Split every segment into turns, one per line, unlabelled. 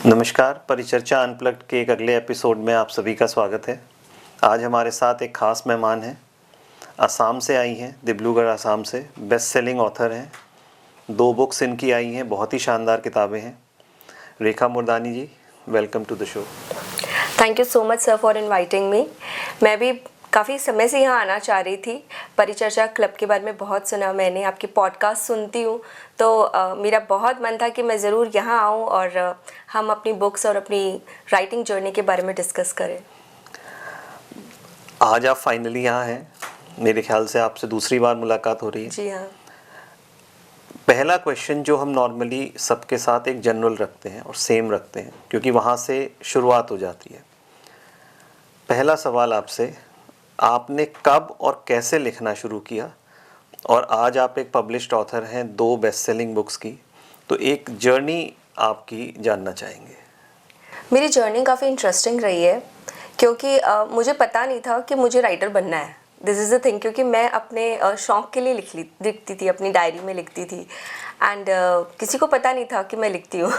नमस्कार, परिचर्चा अनप्लग्ड के एक अगले एपिसोड में आप सभी का स्वागत है। आज हमारे साथ एक ख़ास मेहमान हैं। असम से आई हैं, दिब्रूगढ़ असम से। बेस्ट सेलिंग ऑथर हैं। 2 बुक्स इनकी आई हैं, बहुत ही शानदार किताबें हैं। Rekha Murdani ji, welcome to the show.
Thank you so much sir for inviting me. मैं भी काफ़ी समय से यहाँ आना चाह रही थी। परिचर्चा क्लब के बारे में बहुत सुना मैंने, आपकी पॉडकास्ट सुनती हूँ, तो मेरा बहुत मन था कि मैं ज़रूर यहाँ आऊँ और हम अपनी बुक्स और अपनी राइटिंग जर्नी के बारे में डिस्कस करें।
आज आप फाइनली यहाँ हैं। मेरे ख्याल से आपसे दूसरी बार मुलाकात हो रही है।
जी हाँ।
पहला क्वेश्चन जो हम नॉर्मली सबके साथ एक जनरल रखते हैं और सेम रखते हैं, क्योंकि वहाँ से शुरुआत हो जाती है। पहला सवाल आपसे, आपने कब और कैसे लिखना शुरू किया? और आज आप एक पब्लिश्ड ऑथर हैं 2 बेस्ट सेलिंग बुक्स की, तो एक जर्नी आपकी जानना चाहेंगे।
मेरी जर्नी काफ़ी इंटरेस्टिंग रही है, क्योंकि मुझे पता नहीं था कि मुझे राइटर बनना है। दिस इज़ द थिंग, क्योंकि मैं अपने शौक़ के लिए लिखती थी, अपनी डायरी में लिखती थी, एंड किसी को पता नहीं था कि मैं लिखती हूँ।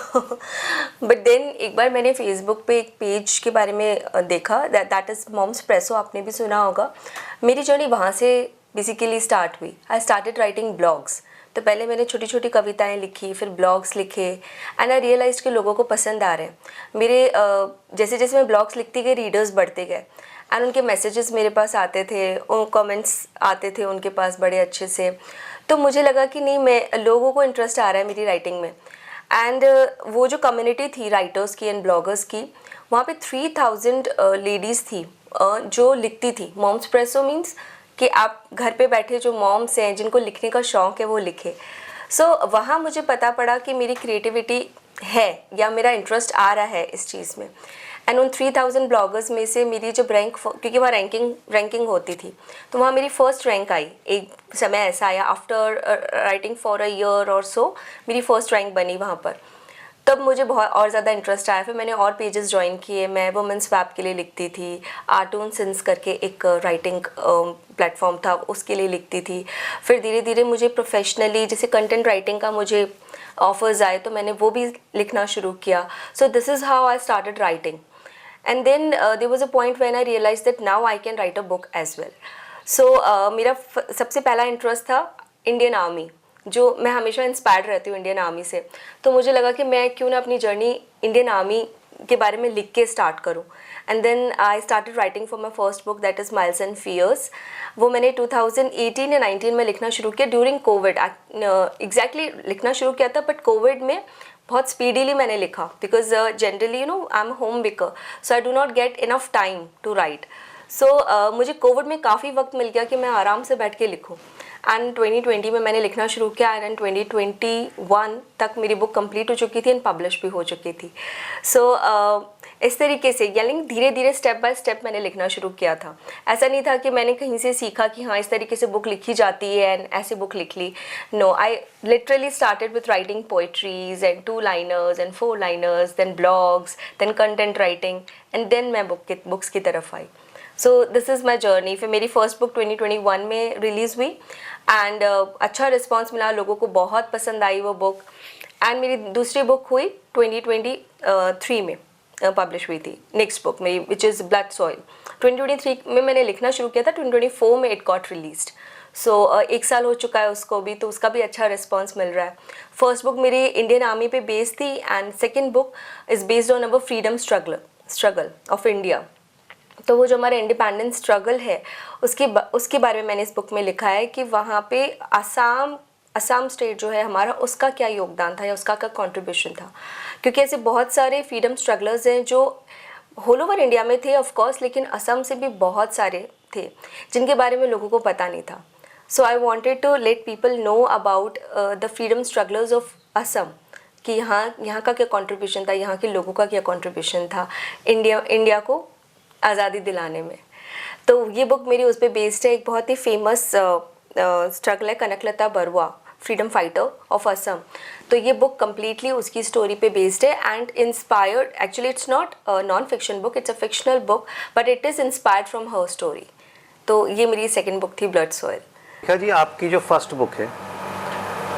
बट देन एक बार मैंने फेसबुक पे एक पेज के बारे में देखा, दैट इज़ मॉम्स प्रेसो, आपने भी सुना होगा। मेरी जर्नी वहाँ से बेसिकली स्टार्ट हुई। आई स्टार्टेड राइटिंग ब्लॉग्स। तो पहले मैंने छोटी छोटी कविताएं लिखी, फिर ब्लॉग्स लिखे, एंड आई रियलाइज़ कि लोगों को पसंद आ रहे हैं मेरे। जैसे जैसे मैं ब्लॉग्स लिखती गई, रीडर्स बढ़ते गए, एंड उनके मैसेजेस मेरे पास आते थे, उन कमेंट्स आते थे उनके पास बड़े अच्छे से। तो मुझे लगा कि नहीं, मैं लोगों को इंटरेस्ट आ रहा है मेरी राइटिंग में। एंड वो जो कम्युनिटी थी राइटर्स की एंड ब्लॉगर्स की, वहाँ पे 3000 लेडीज़ थी जो लिखती थी। मॉम्स प्रेसो मीन्स कि आप घर पे बैठे जो मॉम्स हैं जिनको लिखने का शौक़ है वो लिखे। सो वहाँ मुझे पता पड़ा कि मेरी क्रिएटिविटी है या मेरा इंटरेस्ट आ रहा है इस चीज़ में। एंड उन 3000 ब्लॉगर्स में से मेरी जब क्योंकि वहाँ रैंकिंग होती थी, तो वहाँ मेरी फर्स्ट रैंक आई। एक समय ऐसा आया, after writing for a year और सो मेरी फर्स्ट रैंक बनी वहाँ पर। तब मुझे बहुत और ज़्यादा इंटरेस्ट आया। फिर मैंने और पेजेस ज्वाइन किए। मैं वुमेंस वेब के लिए लिखती थी, आर्टून सिंस करके एक राइटिंग प्लेटफॉर्म था, उसके लिए लिखती थी। फिर धीरे धीरे मुझे प्रोफेशनली जैसे कंटेंट राइटिंग का मुझे ऑफर्स आए, तो मैंने वो भी लिखना शुरू किया। So this is how I started writing. And then there was a point when I realize that now I can write a book as well. So मेरा सबसे पहला इंटरेस्ट था इंडियन आर्मी, जो मैं हमेशा इंस्पायर्ड रहती हूँ इंडियन आर्मी से। तो मुझे लगा कि मैं क्यों ना अपनी जर्नी इंडियन आर्मी के बारे में लिख के स्टार्ट करूँ। And then I started writing for my first book, that is miles and fears. वो मैंने 2018 या 19 में लिखना शुरू किया, ड्यूरिंग कोविड। एग्जैक्टली लिखना शुरू किया था, बट कोविड में बहुत स्पीडीली मैंने लिखा, because generally I am home maker, so I do not get enough time to write. So मुझे कोविड में काफ़ी वक्त मिल गया कि मैं आराम से बैठ के लिखूँ। एंड 2020 में मैंने लिखना शुरू किया, एंड 2021 तक मेरी बुक कंप्लीट हो चुकी थी एंड पब्लिश भी हो चुकी थी। सो इस तरीके से यानी धीरे धीरे स्टेप बाय स्टेप मैंने लिखना शुरू किया था। ऐसा नहीं था कि मैंने कहीं से सीखा कि हाँ इस तरीके से बुक लिखी जाती है एंड ऐसे बुक लिख ली। No, I literally started with writing poetries and 2 liners and 4 liners, then blogs, then content writing, and then मैं बुक्स की तरफ आई। So this is my journey. फिर मेरी फर्स्ट बुक 2021 में रिलीज़ हुई, एंड अच्छा रिस्पॉन्स मिला, लोगों को बहुत पसंद आई वो बुक। एंड मेरी दूसरी बुक हुई 2023 में पब्लिश हुई थी, नेक्स्ट बुक मेरी, विच इज़ ब्लड सॉइल। 2023 में मैंने लिखना शुरू किया था, 2024 में इट गॉट रिलीज्ड। सो 1 साल हो चुका है उसको भी, तो उसका भी अच्छा रिस्पॉन्स मिल रहा है। फर्स्ट बुक मेरी इंडियन आर्मी पे बेस्ड थी, and second book is based on our freedom struggle of India. तो वो जो हमारा इंडिपेंडेंस स्ट्रगल है उसके बारे में मैंने इस बुक में लिखा है कि वहाँ पे असम स्टेट जो है हमारा, उसका क्या योगदान था या उसका क्या कंट्रीब्यूशन था। क्योंकि ऐसे बहुत सारे फ्रीडम स्ट्रगलर्स हैं जो होल ओवर इंडिया में थे ऑफ कोर्स, लेकिन असम से भी बहुत सारे थे जिनके बारे में लोगों को पता नहीं था। So I wanted to let people know about the freedom strugglers of Assam, कि यहाँ का क्या कंट्रीब्यूशन था, यहाँ के लोगों का क्या कंट्रीब्यूशन था इंडिया को आज़ादी दिलाने में। तो ये बुक मेरी उस पर बेस्ड है। एक बहुत ही फेमस स्ट्रगल है Kanaklata Barua, freedom fighter of Assam. तो ये बुक कम्प्लीटली उसकी स्टोरी पे बेस्ड है and inspired, actually it's not non fiction book, it's a fictional book, but it is inspired from her story. तो ये मेरी सेकेंड बुक थी, ब्लड सॉइल।
रेखा जी, आपकी जो फर्स्ट बुक है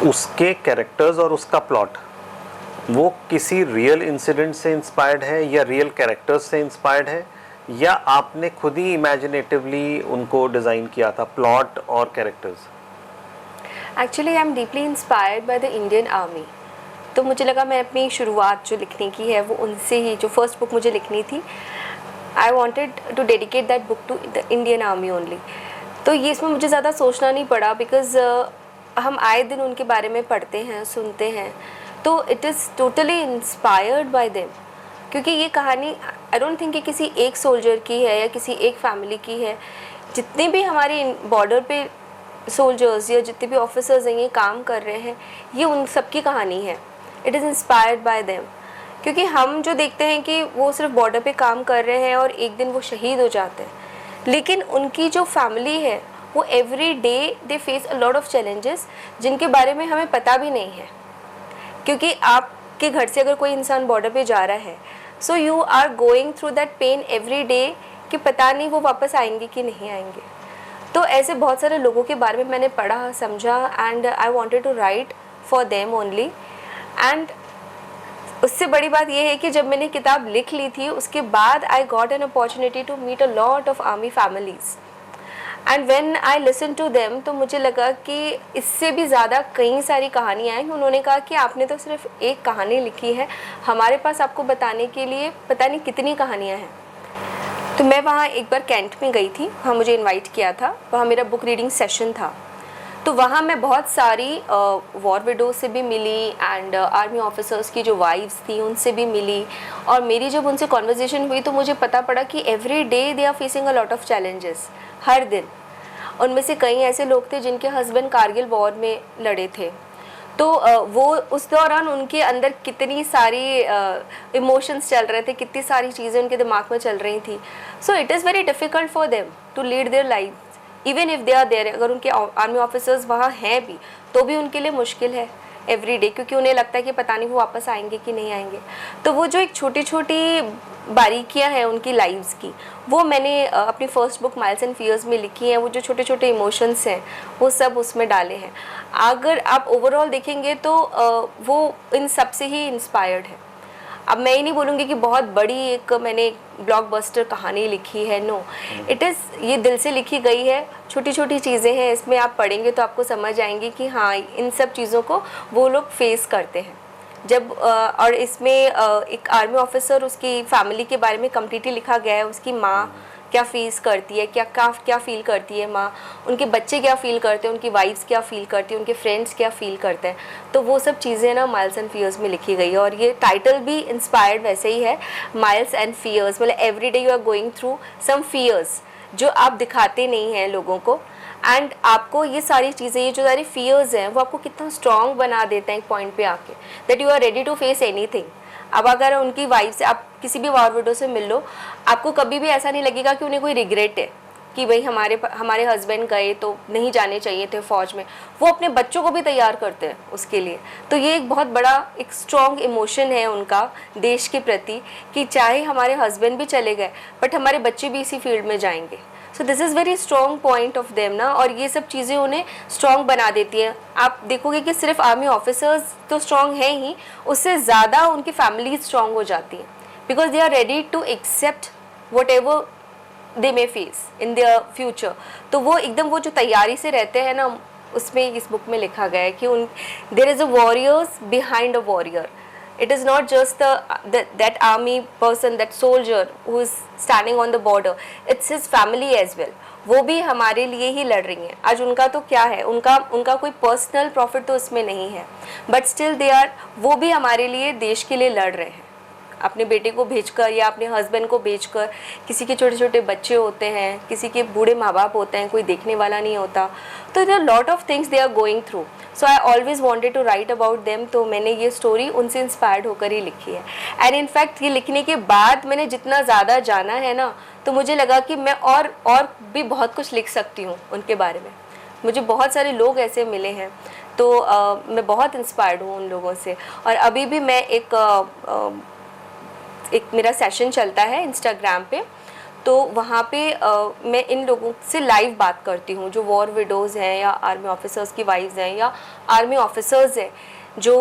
उसके कैरेक्टर्स और उसका प्लॉट वो किसी रियल इंसिडेंट से इंस्पायर्ड है या रियल कैरेक्टर्स से इंस्पायर्ड है, या आपने खुद ही इमेजिनेटिवली उनको डिज़ाइन किया था, प्लॉट और characters?
Actually I am deeply inspired by the Indian army. तो मुझे लगा मैं अपनी शुरुआत जो लिखने की है वो उनसे ही, जो फर्स्ट बुक मुझे लिखनी थी, I wanted to dedicate that book to the Indian army only. तो ये इसमें मुझे ज़्यादा सोचना नहीं पड़ा, बिकॉज़ हम आए दिन उनके बारे में पढ़ते हैं, सुनते हैं, तो it is totally inspired by them. क्योंकि ये कहानी आई डोंट थिंक कि किसी एक सोल्जर की है या किसी एक फैमिली की है। जितने भी हमारे बॉर्डर पे सोल्जर्स या जितने भी ऑफिसर्स हैं ये काम कर रहे हैं, ये उन सबकी कहानी है। It is inspired by them. क्योंकि हम जो देखते हैं कि वो सिर्फ बॉर्डर पे काम कर रहे हैं और एक दिन वो शहीद हो जाते हैं, लेकिन उनकी जो फैमिली है वो every day they face a lot of challenges जिनके बारे में हमें पता भी नहीं है। क्योंकि आपके घर से अगर कोई इंसान बॉर्डर पे जा रहा है, so you are going through that pain every day कि पता नहीं वो वापस आएंगे कि नहीं आएंगे। तो ऐसे बहुत सारे लोगों के बारे में मैंने पढ़ा, समझा, and I wanted to write for them only. एंड उससे बड़ी बात यह है कि जब मैंने किताब लिख ली थी, उसके बाद I got an opportunity to meet a lot of army families, and when I listen to them, तो मुझे लगा कि इससे भी ज़्यादा कई सारी कहानियाँ हैं। उन्होंने कहा कि आपने तो सिर्फ एक कहानी लिखी है, हमारे पास आपको बताने के लिए पता नहीं कितनी कहानियाँ हैं। तो मैं वहाँ एक बार कैंट में गई थी, वहाँ मुझे इनवाइट किया था, वहाँ मेरा बुक रीडिंग सेशन था। तो वहाँ मैं बहुत सारी वॉर विडो से भी मिली एंड आर्मी ऑफिसर्स की जो वाइफ्स थी उनसे भी मिली, और मेरी जब उनसे कॉन्वर्जेसन हुई तो मुझे पता पड़ा कि every day they are facing a lot of challenges. हर दिन उनमें से कई ऐसे लोग थे जिनके हस्बैंड कारगिल वॉर में लड़े थे। तो वो उस दौरान उनके अंदर कितनी सारी इमोशंस चल रहे थे, कितनी सारी चीज़ें उनके दिमाग में चल रही थी। So it is very difficult for them to lead their life even if they are there. अगर उनके आर्मी ऑफिसर्स वहाँ हैं भी तो भी उनके लिए मुश्किल है एवरी डे, क्योंकि उन्हें लगता है कि पता नहीं वो वापस आएंगे कि नहीं आएंगे। तो वो जो एक छोटी छोटी बारीकियां हैं उनकी लाइव्स की, वो मैंने अपनी first book miles and fears में लिखी हैं। वो जो छोटे छोटे इमोशंस हैं वो सब उसमें डाले हैं। अगर आप ओवरऑल देखेंगे तो वो इन सब से ही इंस्पायर्ड है। अब मैं ही नहीं बोलूँगी कि बहुत बड़ी एक मैंने ब्लॉकबस्टर कहानी लिखी है, नो, इट इज़ ये दिल से लिखी गई है। छोटी छोटी चीज़ें हैं इसमें, आप पढ़ेंगे तो आपको समझ आएंगी कि हाँ इन सब चीज़ों को वो लोग फेस करते हैं जब और इसमें एक आर्मी ऑफिसर, उसकी फैमिली के बारे में कम्प्लीटली लिखा गया है। उसकी माँ क्या फेस करती है, क्या फील करती है माँ, उनके बच्चे क्या फील करते हैं, उनकी वाइफ्स क्या फील करती है, उनके फ्रेंड्स क्या फील करते हैं। तो वो सब चीज़ें ना माइल्स एंड फियर्स में लिखी गई है। और ये टाइटल भी इंस्पायर्ड वैसे ही है, माइल्स एंड फियर्स, मतलब every day you are going through some fears जो आप दिखाते नहीं हैं लोगों को। एंड आपको ये सारी चीज़ें, ये जो सारी फियर्स हैं, वो आपको कितना स्ट्रॉन्ग बना देते हैं एक पॉइंट पे आके, that you are ready to face anything. अब अगर उनकी वाइफ से, आप किसी भी वॉर विडो से मिल लो, आपको कभी भी ऐसा नहीं लगेगा कि उन्हें कोई रिग्रेट है कि भाई हमारे हस्बैंड गए तो नहीं जाने चाहिए थे फ़ौज में। वो अपने बच्चों को भी तैयार करते हैं उसके लिए। तो ये एक बहुत बड़ा एक स्ट्रॉन्ग इमोशन है उनका देश के प्रति, कि चाहे हमारे हस्बैंड भी चले गए बट हमारे बच्चे भी इसी फील्ड में जाएंगे। सो this is very strong point of them ना, और ये सब चीज़ें उन्हें स्ट्रॉन्ग बना देती हैं। आप देखोगे कि सिर्फ आर्मी ऑफिसर्स तो स्ट्रॉन्ग हैं ही, उससे ज़्यादा उनकी फैमिली स्ट्रॉन्ग हो जाती है, because they are ready to accept whatever they may face in their future. तो वो एकदम वो जो तैयारी से रहते हैं ना, उसमें इस बुक में लिखा गया है कि there is a warriors behind a warrior. It is not just that army person, that soldier who is standing on the border. It's his family as well. वो भी हमारे लिए ही लड़ रही हैं। आज उनका तो क्या है, उनका कोई पर्सनल प्रॉफिट तो उसमें नहीं है, बट स्टिल वो भी हमारे लिए, देश के लिए लड़ रहे हैं। अपने बेटे को भेजकर या अपने हस्बैंड को भेजकर, किसी के छोटे छोटे बच्चे होते हैं, किसी के बूढ़े माँ बाप होते हैं, कोई देखने वाला नहीं होता। तो there are lot of things they are going through. So I always wanted to write about them. तो मैंने ये स्टोरी उनसे इंस्पायर्ड होकर ही लिखी है। एंड इनफैक्ट ये लिखने के बाद मैंने जितना ज़्यादा जाना है ना, तो मुझे लगा कि मैं और भी बहुत कुछ लिख सकती हूँ उनके बारे में। मुझे बहुत सारे लोग ऐसे मिले हैं, तो मैं बहुत इंस्पायर्ड हूँ उन लोगों से। और अभी भी मैं एक मेरा सेशन चलता है इंस्टाग्राम पे, तो वहाँ पे मैं इन लोगों से लाइव बात करती हूँ जो वॉर विडोज़ हैं या आर्मी ऑफिसर्स की वाइफ्स हैं या आर्मी ऑफिसर्स हैं जो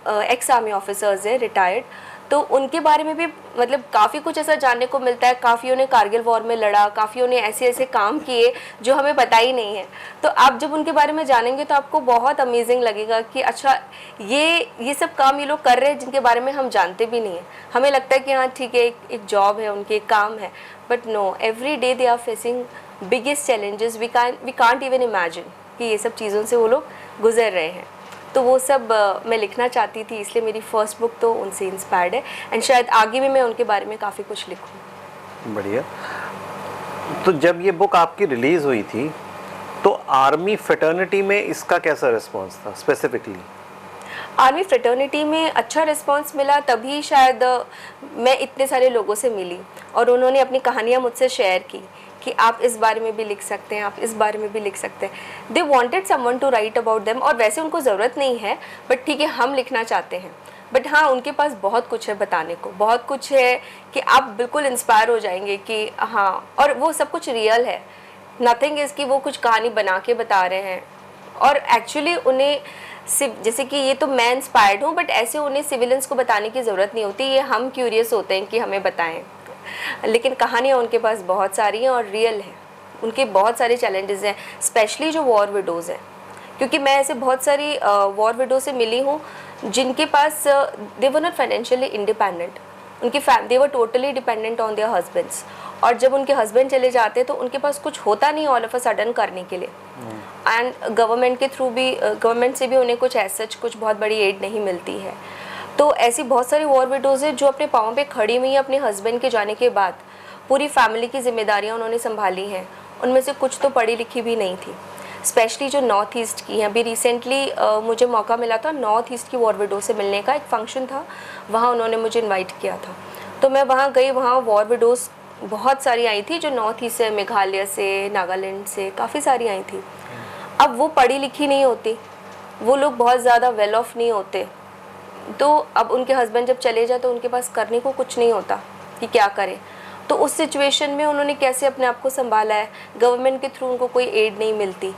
एक्स आर्मी ऑफिसर्स हैं रिटायर्ड, तो उनके बारे में भी मतलब काफ़ी कुछ ऐसा जानने को मिलता है। काफ़ियों ने कारगिल वॉर में लड़ा, काफ़ियों ने ऐसे ऐसे काम किए जो हमें पता ही नहीं है। तो आप जब उनके बारे में जानेंगे तो आपको बहुत अमेजिंग लगेगा कि अच्छा ये सब काम ये लोग कर रहे हैं जिनके बारे में हम जानते भी नहीं हैं। हमें लगता है कि हाँ ठीक है, एक जॉब है उनकी, एक काम है, but no, every day they are facing biggest challenges we can't even imagine कि ये सब चीज़ों से वो लोग गुजर रहे हैं। तो वो सब मैं लिखना चाहती थी, इसलिए मेरी फर्स्ट बुक तो उनसे इंस्पायर्ड है एंड शायद आगे भी मैं उनके बारे में काफ़ी कुछ लिखूँ।
बढ़िया। तो जब ये बुक आपकी रिलीज़ हुई थी तो आर्मी फ्रेटर्निटी में इसका कैसा रिस्पॉन्स था स्पेसिफिकली?
आर्मी फ्रेटर्निटी में अच्छा रिस्पांस मिला, तभी शायद मैं इतने सारे लोगों से मिली और उन्होंने अपनी कहानियाँ मुझसे शेयर की कि आप इस बारे में भी लिख सकते हैं, आप इस बारे में भी लिख सकते हैं। They wanted someone to write about them, और वैसे उनको ज़रूरत नहीं है, बट ठीक है हम लिखना चाहते हैं। बट हाँ, उनके पास बहुत कुछ है बताने को, बहुत कुछ है कि आप बिल्कुल इंस्पायर हो जाएंगे कि हाँ, और वो सब कुछ रियल है। नथिंग इज़ कि वो कुछ कहानी बना के बता रहे हैं। और एक्चुअली उन्हें जैसे कि ये तो मैं इंस्पायर्ड हूँ, बट ऐसे उन्हें सिविलियंस को बताने की ज़रूरत नहीं होती, ये हम क्यूरियस होते हैं कि हमें बताएं। लेकिन कहानियाँ उनके पास बहुत सारी हैं और रियल है। उनके बहुत सारे चैलेंजेस हैं, स्पेशली जो वॉर विडोज़ हैं, क्योंकि मैं ऐसे बहुत सारी वॉर विडो से मिली हूँ जिनके पास they were not financially independent, उनकी they were totally dependent on their husbands, और जब उनके हस्बैंड चले जाते हैं तो उनके पास कुछ होता नहीं ऑल ऑफ अ सडन करने के लिए। एंड गवर्नमेंट के थ्रू भी, गवर्नमेंट से भी उन्हें कुछ ऐसा कुछ बहुत बड़ी एड नहीं मिलती है। तो ऐसी बहुत सारी वॉर विडोज़ हैं जो अपने पाँव पे खड़ी हुई हैं अपने हस्बैंड के जाने के बाद। पूरी फैमिली की जिम्मेदारियां उन्होंने संभाली हैं। उनमें से कुछ तो पढ़ी लिखी भी नहीं थी, स्पेशली जो नॉर्थ ईस्ट की हैं। अभी रिसेंटली मुझे मौका मिला था नॉर्थ ईस्ट की वॉर विडो से मिलने का, एक फंक्शन था, वहाँ उन्होंने मुझे इन्वाइट किया था। तो मैं वहाँ गई, वहाँ वॉर विडोज़ बहुत सारी आई थी जो नॉर्थ ईस्ट से, मेघालय से, नागालैंड से, काफ़ी सारी आई थी। अब वो पढ़ी लिखी नहीं होती, वो लोग बहुत ज़्यादा वेल ऑफ नहीं होते, तो अब उनके हस्बैंड जब चले जाए तो उनके पास करने को कुछ नहीं होता कि क्या करें। तो उस सिचुएशन में उन्होंने कैसे अपने आप को संभाला है, गवर्नमेंट के थ्रू उनको कोई एड नहीं मिलती।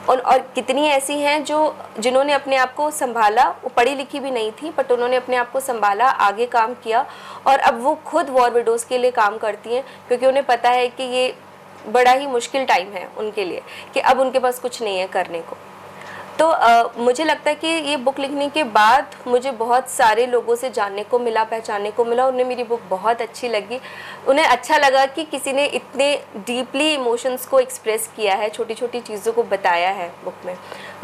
और कितनी ऐसी हैं जिन्होंने अपने आप को संभाला, वो पढ़ी लिखी भी नहीं थी बट उन्होंने अपने आप को संभाला, आगे काम किया, और अब वो खुद वॉर विडोज़ के लिए काम करती हैं, क्योंकि उन्हें पता है कि ये बड़ा ही मुश्किल टाइम है उनके लिए, कि अब उनके पास कुछ नहीं है करने को। तो मुझे लगता है कि ये बुक लिखने के बाद मुझे बहुत सारे लोगों से जानने को मिला, पहचानने को मिला। उन्हें मेरी बुक बहुत अच्छी लगी, उन्हें अच्छा लगा कि किसी ने इतने डीपली इमोशंस को एक्सप्रेस किया है, छोटी छोटी चीज़ों को बताया है बुक में।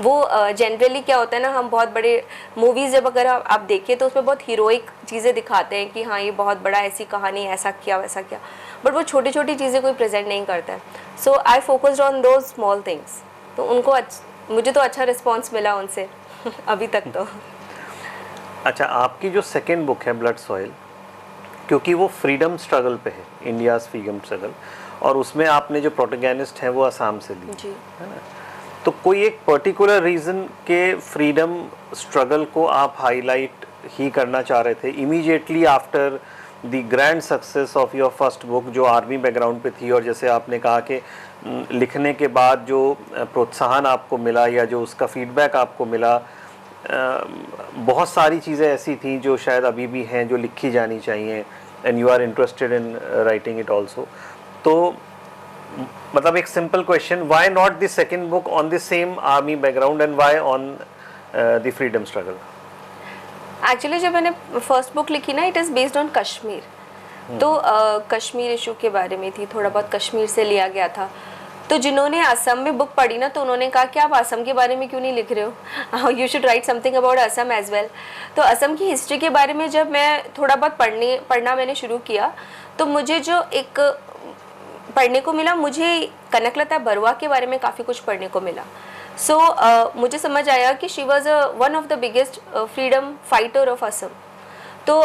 वो जनरली क्या होता है ना, हम बहुत बड़े मूवीज़ जब अगर आप देखें तो उसमें बहुत हीरोइक चीज़ें दिखाते हैं कि हाँ ये बहुत बड़ा ऐसी कहानी, ऐसा किया वैसा किया, बट वो छोटी छोटी चीज़ें कोई प्रेजेंट नहीं करता है। So I focused on those small things. तो उनको मुझे तो अच्छा रिस्पांस मिला उनसे अभी तक तो।
अच्छा, आपकी जो सेकेंड बुक है ब्लड सॉइल, क्योंकि वो फ्रीडम स्ट्रगल पे है, इंडियाज़ फ्रीडम स्ट्रगल, और उसमें आपने जो प्रोटैगनिस्ट हैं वो असम से ली
जी,
है ना, तो कोई एक पर्टिकुलर रीज़न के फ्रीडम स्ट्रगल को आप हाईलाइट ही करना चाह रहे थे immediately after the grand success of your first book जो आर्मी बैकग्राउंड पे थी, और जैसे आपने कहा कि लिखने के बाद जो प्रोत्साहन आपको मिला या जो उसका फीडबैक आपको मिला, बहुत सारी चीज़ें ऐसी थी जो शायद अभी भी हैं जो लिखी जानी चाहिए, and you are interested in writing it also. तो मतलब एक simple question, why not the second book on the same army background and why on the freedom struggle?
Actually जब मैंने फर्स्ट बुक लिखी ना, it is based on Kashmir, तो Kashmir issue के बारे में थी, थोड़ा बहुत कश्मीर से लिया गया था। तो जिन्होंने असम में बुक पढ़ी ना, तो उन्होंने कहा कि आप असम के बारे में क्यों नहीं लिख रहे हो, you should write something about Assam as well. तो असम की हिस्ट्री के बारे में जब मैं थोड़ा बहुत पढ़ना मैंने शुरू किया, तो मुझे जो एक पढ़ने को मिला, मुझे कनकलता बरुआ के बारे में काफ़ी कुछ पढ़ने को मिला। सो मुझे समझ आया कि she was one of the biggest freedom fighter of Assam. तो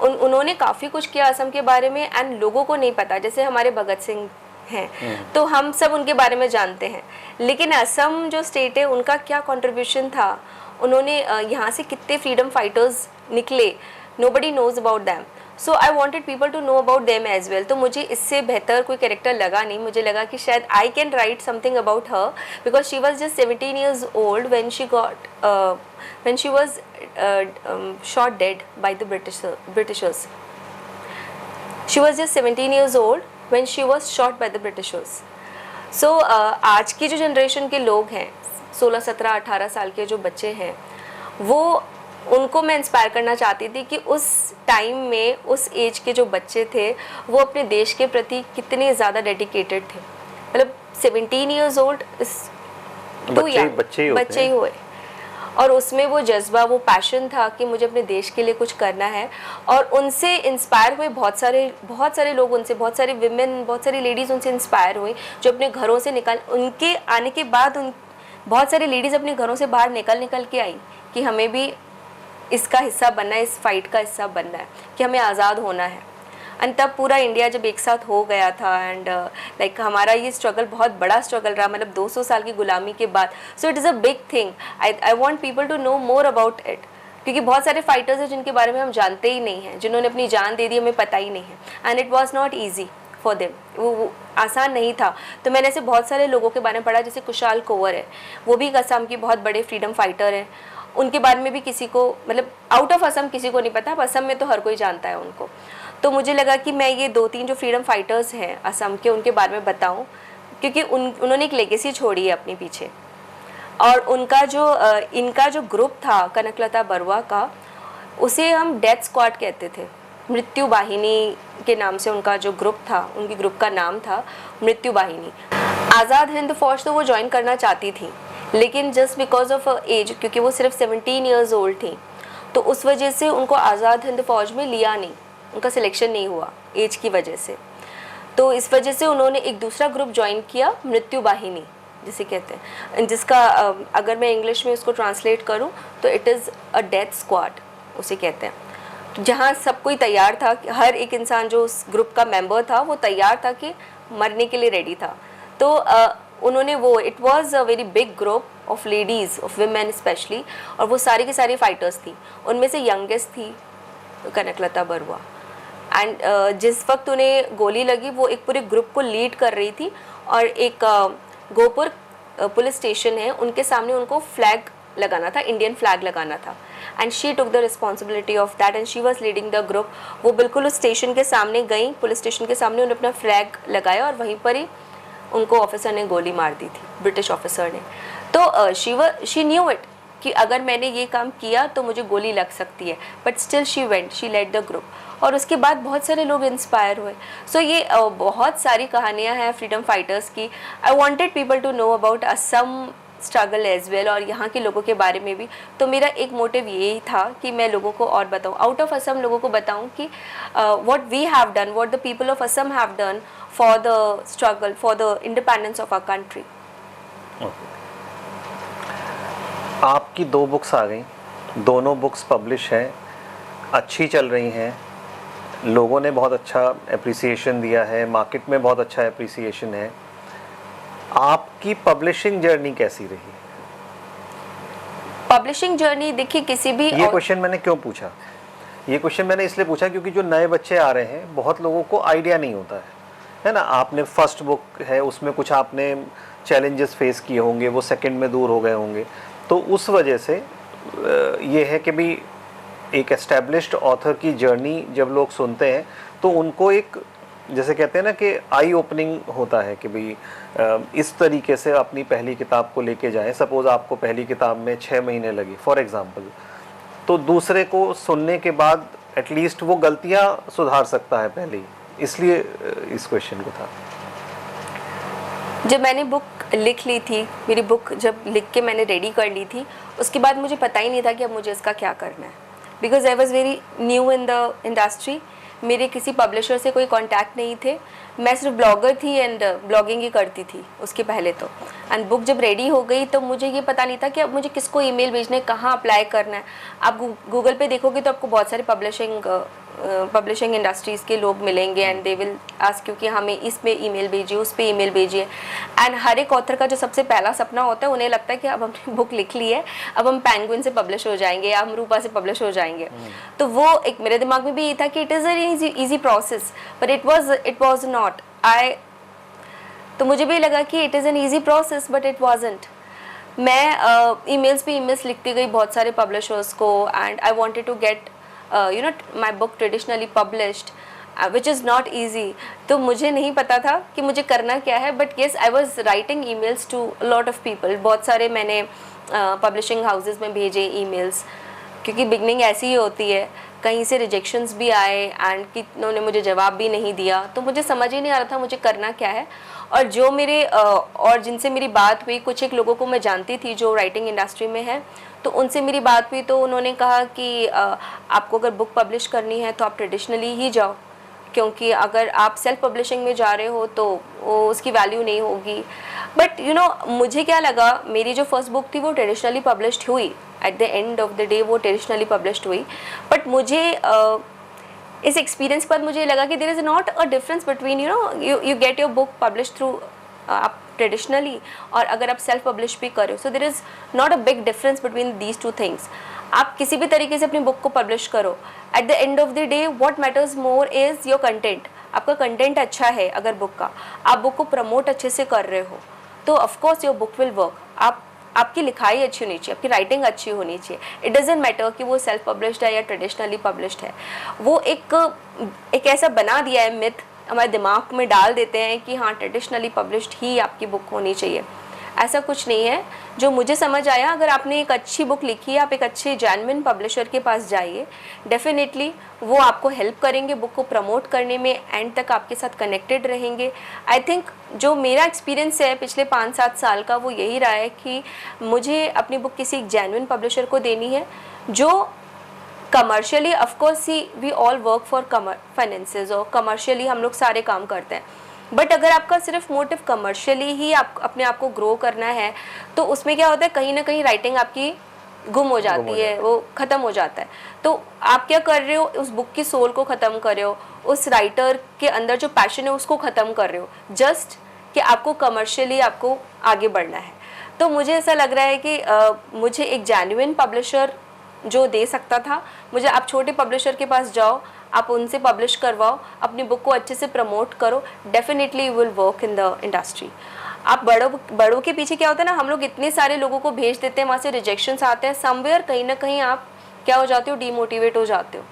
उन्होंने काफ़ी कुछ किया असम के बारे में, एंड लोगों को नहीं पता। जैसे हमारे भगत सिंह हैं, तो हम सब उनके बारे में जानते हैं, लेकिन असम जो स्टेट है उनका क्या कंट्रीब्यूशन था, उन्होंने यहाँ से कितने फ्रीडम फाइटर्स निकले, nobody knows about them. So I wanted people to know about them as well. तो मुझे इससे बेहतर कोई कैरेक्टर लगा नहीं. मुझे लगा कि शायद आई can right something about her, because she was just 17 years old when she was shot dead by the Britishers. She was just 17 years old when she was shot by the Britishers. So आज की जो generation के लोग हैं, 16, 17, 18 साल के जो बच्चे हैं, वो उनको मैं इंस्पायर करना चाहती थी कि उस टाइम में उस एज के जो बच्चे थे वो अपने देश के प्रति कितने ज़्यादा डेडिकेटेड थे. मतलब 17 years old बच्चे ही हुए, और उसमें वो जज्बा, वो पैशन था कि मुझे अपने देश के लिए कुछ करना है. और उनसे इंस्पायर हुए बहुत सारे लोग, उनसे बहुत सारी विमेन, बहुत सारी लेडीज़ उनसे इंस्पायर हुई, जो अपने घरों से उनके आने के बाद बहुत सारी लेडीज़ अपने घरों से बाहर निकल के आई कि हमें भी इसका हिस्सा बनना है, इस फाइट का हिस्सा बनना है, कि हमें आज़ाद होना है. एंड तब पूरा इंडिया जब एक साथ हो गया था, एंड लाइक हमारा ये स्ट्रगल बहुत बड़ा स्ट्रगल रहा, मतलब 200 साल की गुलामी के बाद. So it is a big thing. I want people to know more about it, क्योंकि बहुत सारे फाइटर्स हैं जिनके बारे में हम जानते ही नहीं हैं, जिन्होंने अपनी जान दे दी, हमें पता ही नहीं है. And it was not easy for them. वो आसान नहीं था. तो मैंने ऐसे बहुत सारे लोगों के बारे में पढ़ा, जैसे कुशाल कोवर है, वो भी असम के बहुत बड़े फ्रीडम फाइटर हैं. उनके बारे में भी किसी को, मतलब आउट ऑफ असम किसी को नहीं पता, असम में तो हर कोई जानता है उनको. तो मुझे लगा कि मैं ये 2-3 जो फ्रीडम फाइटर्स हैं असम के, उनके बारे में बताऊं, क्योंकि उन्होंने एक लेगेसी छोड़ी है अपने पीछे. और इनका जो ग्रुप था कनकलता बरुआ का, उसे हम डेथ स्क्वाड कहते थे. मृत्यु वाहिनी के नाम से उनका जो ग्रुप था, उनकी ग्रुप का नाम था मृत्यु वाहिनी. आज़ाद हिंद फौज तो वो ज्वाइन करना चाहती थी, लेकिन जस्ट बिकॉज ऑफ एज, क्योंकि वो सिर्फ 17 years old थी, तो उस वजह से उनको आज़ाद हिंद फौज में लिया नहीं, उनका सिलेक्शन नहीं हुआ एज की वजह से. तो इस वजह से उन्होंने एक दूसरा ग्रुप ज्वाइन किया, मृत्यु वाहिनी जिसे कहते हैं, जिसका अगर मैं इंग्लिश में उसको ट्रांसलेट करूं तो it is a death squad उसे कहते हैं. तो जहाँ सब कोई तैयार था, हर एक इंसान जो उस ग्रुप का मेंबर था वो तैयार था कि मरने के लिए रेडी था. तो उन्होंने it was a very big group of ladies, of women specially, और वो सारी की सारी फाइटर्स थी. उनमें से यंगेस्ट थी कनकलता बरुआ. एंड जिस वक्त उन्हें गोली लगी, वो एक पूरे ग्रुप को लीड कर रही थी, और एक गोपुर पुलिस स्टेशन है, उनके सामने उनको फ्लैग लगाना था, इंडियन फ्लैग लगाना था. And she took the responsibility of that, and she was leading the group. वो बिल्कुल उस स्टेशन के सामने गई, पुलिस स्टेशन के सामने उन्होंने अपना फ्लैग लगाया, और वहीं पर ही उनको ऑफिसर ने गोली मार दी थी, ब्रिटिश ऑफिसर ने. तो शी न्यू इट कि अगर मैंने ये काम किया तो मुझे गोली लग सकती है, but still she went, she led the group. और उसके बाद बहुत सारे लोग इंस्पायर हुए. सो ये बहुत सारी कहानियाँ हैं फ्रीडम फाइटर्स की. I wanted people to know about Assam struggle as well, और यहाँ के लोगों के बारे में भी. तो मेरा एक मोटिव यही था कि मैं लोगों को और बताऊँ, आउट ऑफ असम लोगों को बताऊँ कि what we have done, what the people of Assam have done for the struggle, for the independence of our country.
आपकी 2 बुक्स आ गई, दोनों बुक्स पब्लिश हैं, अच्छी चल रही हैं, लोगों ने बहुत अच्छा एप्रिसिएशन दिया है, मार्केट में बहुत अच्छा एप्रिसिएशन है. आपकी पब्लिशिंग जर्नी कैसी रही?
पब्लिशिंग जर्नी देखिए, किसी भी
ये क्वेश्चन मैंने क्यों पूछा, ये क्वेश्चन मैंने इसलिए पूछा क्योंकि जो नए बच्चे आ रहे हैं, बहुत लोगों को आइडिया नहीं होता है ना. आपने फर्स्ट बुक है, उसमें कुछ आपने चैलेंजेस फेस किए होंगे, वो सेकंड में दूर हो गए होंगे. तो उस वजह से ये है कि भी एक एस्टैब्लिश्ड ऑथर की जर्नी जब लोग सुनते हैं तो उनको एक, जैसे कहते हैं ना कि आई ओपनिंग होता है कि भाई इस तरीके से अपनी पहली किताब को लेके जाएं. सपोज़ आपको पहली किताब में 6 महीने लगी फॉर एग्ज़ाम्पल, तो दूसरे को सुनने के बाद एटलीस्ट वो गलतियां सुधार सकता है पहले ही. इसलिए इस क्वेश्चन को था.
जब मैंने बुक लिख ली थी, मेरी बुक जब लिख के मैंने रेडी कर ली थी, उसके बाद मुझे पता ही नहीं था कि अब मुझे इसका क्या करना है, because I was very new in the industry. मेरे किसी पब्लिशर से कोई कांटेक्ट नहीं थे, मैं सिर्फ ब्लॉगर थी एंड ब्लॉगिंग ही करती थी उसके पहले तो. एंड बुक जब रेडी हो गई तो मुझे ये पता नहीं था कि अब मुझे किसको ईमेल भेजना है, कहाँ अप्लाई करना है. आप गूगल पे देखोगे तो आपको बहुत सारे पब्लिशिंग पब्लिशिंग इंडस्ट्रीज़ के लोग मिलेंगे and they will ask you कि हमें इस पे ईमेल भेजिए, उस पे ईमेल भेजिए। एंड हर एक ऑथर का जो सबसे पहला सपना होता है, उन्हें लगता है कि अब हमने बुक लिख ली है, अब हम पेंगुइन से पब्लिश हो जाएंगे या हम रूपा से पब्लिश हो जाएंगे। तो वो एक मेरे दिमाग में भी ये था कि it is a easy process, but it was not. तो मुझे भी लगा कि it is an easy process, but it wasn't. मैं ईमेल्स पे ईमेल्स लिखती गई बहुत सारे पब्लिशर्स को, and I wanted to get my book traditionally published, which is not easy. तो मुझे नहीं पता था कि मुझे करना क्या है, but yes I was writing emails to lot of people. बहुत सारे मैंने पब्लिशिंग हाउसेस में भेजे ईमेल्स, क्योंकि बिगनिंग ऐसी ही होती है, कहीं से रिजेक्शंस भी आए एंड कितनों ने मुझे जवाब भी नहीं दिया। तो मुझे समझ ही नहीं आ रहा था मुझे करना क्या है। और जो मेरे और जिनसे मेरी बात हुई, कुछ एक लोगों को मैं जानती थी जो राइटिंग इंडस्ट्री में है, तो उनसे मेरी बात हुई तो उन्होंने कहा कि आपको अगर बुक पब्लिश करनी है तो आप ट्रेडिशनली ही जाओ, क्योंकि अगर आप सेल्फ पब्लिशिंग में जा रहे हो तो उसकी वैल्यू नहीं होगी। बट मुझे क्या लगा, मेरी जो फर्स्ट बुक थी वो ट्रेडिशनली पब्लिश्ड हुई, at the end of the day वो ट्रेडिशनली पब्लिश्ड हुई। बट मुझे इस एक्सपीरियंस पर मुझे लगा कि there is not a difference between you get your book publish through आप ट्रेडिशनली, और अगर आप सेल्फ पब्लिश भी करो, so there is not a big difference between these two things. आप किसी भी तरीके से अपनी बुक को पब्लिश करो, eight the end of the day what matters more is your content. आपका कंटेंट अच्छा है अगर बुक का, आप बुक को प्रमोट अच्छे से कर रहे हो, तो of course your book will work. आपकी लिखाई अच्छी होनी चाहिए, आपकी राइटिंग अच्छी होनी चाहिए। इट डजेंट मैटर कि वो सेल्फ पब्लिश्ड है या ट्रेडिशनली पब्लिश्ड है। वो एक ऐसा बना दिया है मिथ, हमारे दिमाग में डाल देते हैं कि हाँ ट्रेडिशनली पब्लिश्ड ही आपकी बुक होनी चाहिए। ऐसा कुछ नहीं है। जो मुझे समझ आया, अगर आपने एक अच्छी बुक लिखी है, आप एक अच्छे जेन्युइन पब्लिशर के पास जाइए, डेफिनेटली वो आपको हेल्प करेंगे बुक को प्रमोट करने में, एंड तक आपके साथ कनेक्टेड रहेंगे। आई थिंक जो मेरा एक्सपीरियंस है पिछले 5-7 साल का, वो यही रहा है कि मुझे अपनी बुक किसी एक जेन्युइन पब्लिशर को देनी है जो commercially, of course we all work for finances, और कमर्शियली हम लोग सारे काम करते हैं। बट अगर आपका सिर्फ मोटिव कमर्शियली ही आप अपने आप को ग्रो करना है, तो उसमें क्या होता है, कहीं ना कहीं राइटिंग आपकी गुम हो जाती है, वो ख़त्म हो जाता है। तो आप क्या कर रहे हो, उस बुक की सोल को ख़त्म कर रहे हो, उस राइटर के अंदर जो पैशन है उसको ख़त्म कर रहे हो, जस्ट कि आपको कमर्शियली आपको आगे बढ़ना है। तो मुझे ऐसा लग रहा है कि मुझे एक जेन्युइन पब्लिशर जो दे सकता था, मुझे आप छोटे पब्लिशर के पास जाओ, आप उनसे पब्लिश करवाओ, अपनी बुक को अच्छे से प्रमोट करो, definitely you will work in the industry. आप बड़ों के पीछे क्या होता है ना, हम लोग इतने सारे लोगों को भेज देते हैं, वहाँ से रिजेक्शंस आते हैं, समवेयर कहीं ना कहीं आप क्या हो जाते हो, डीमोटिवेट हो जाते हो।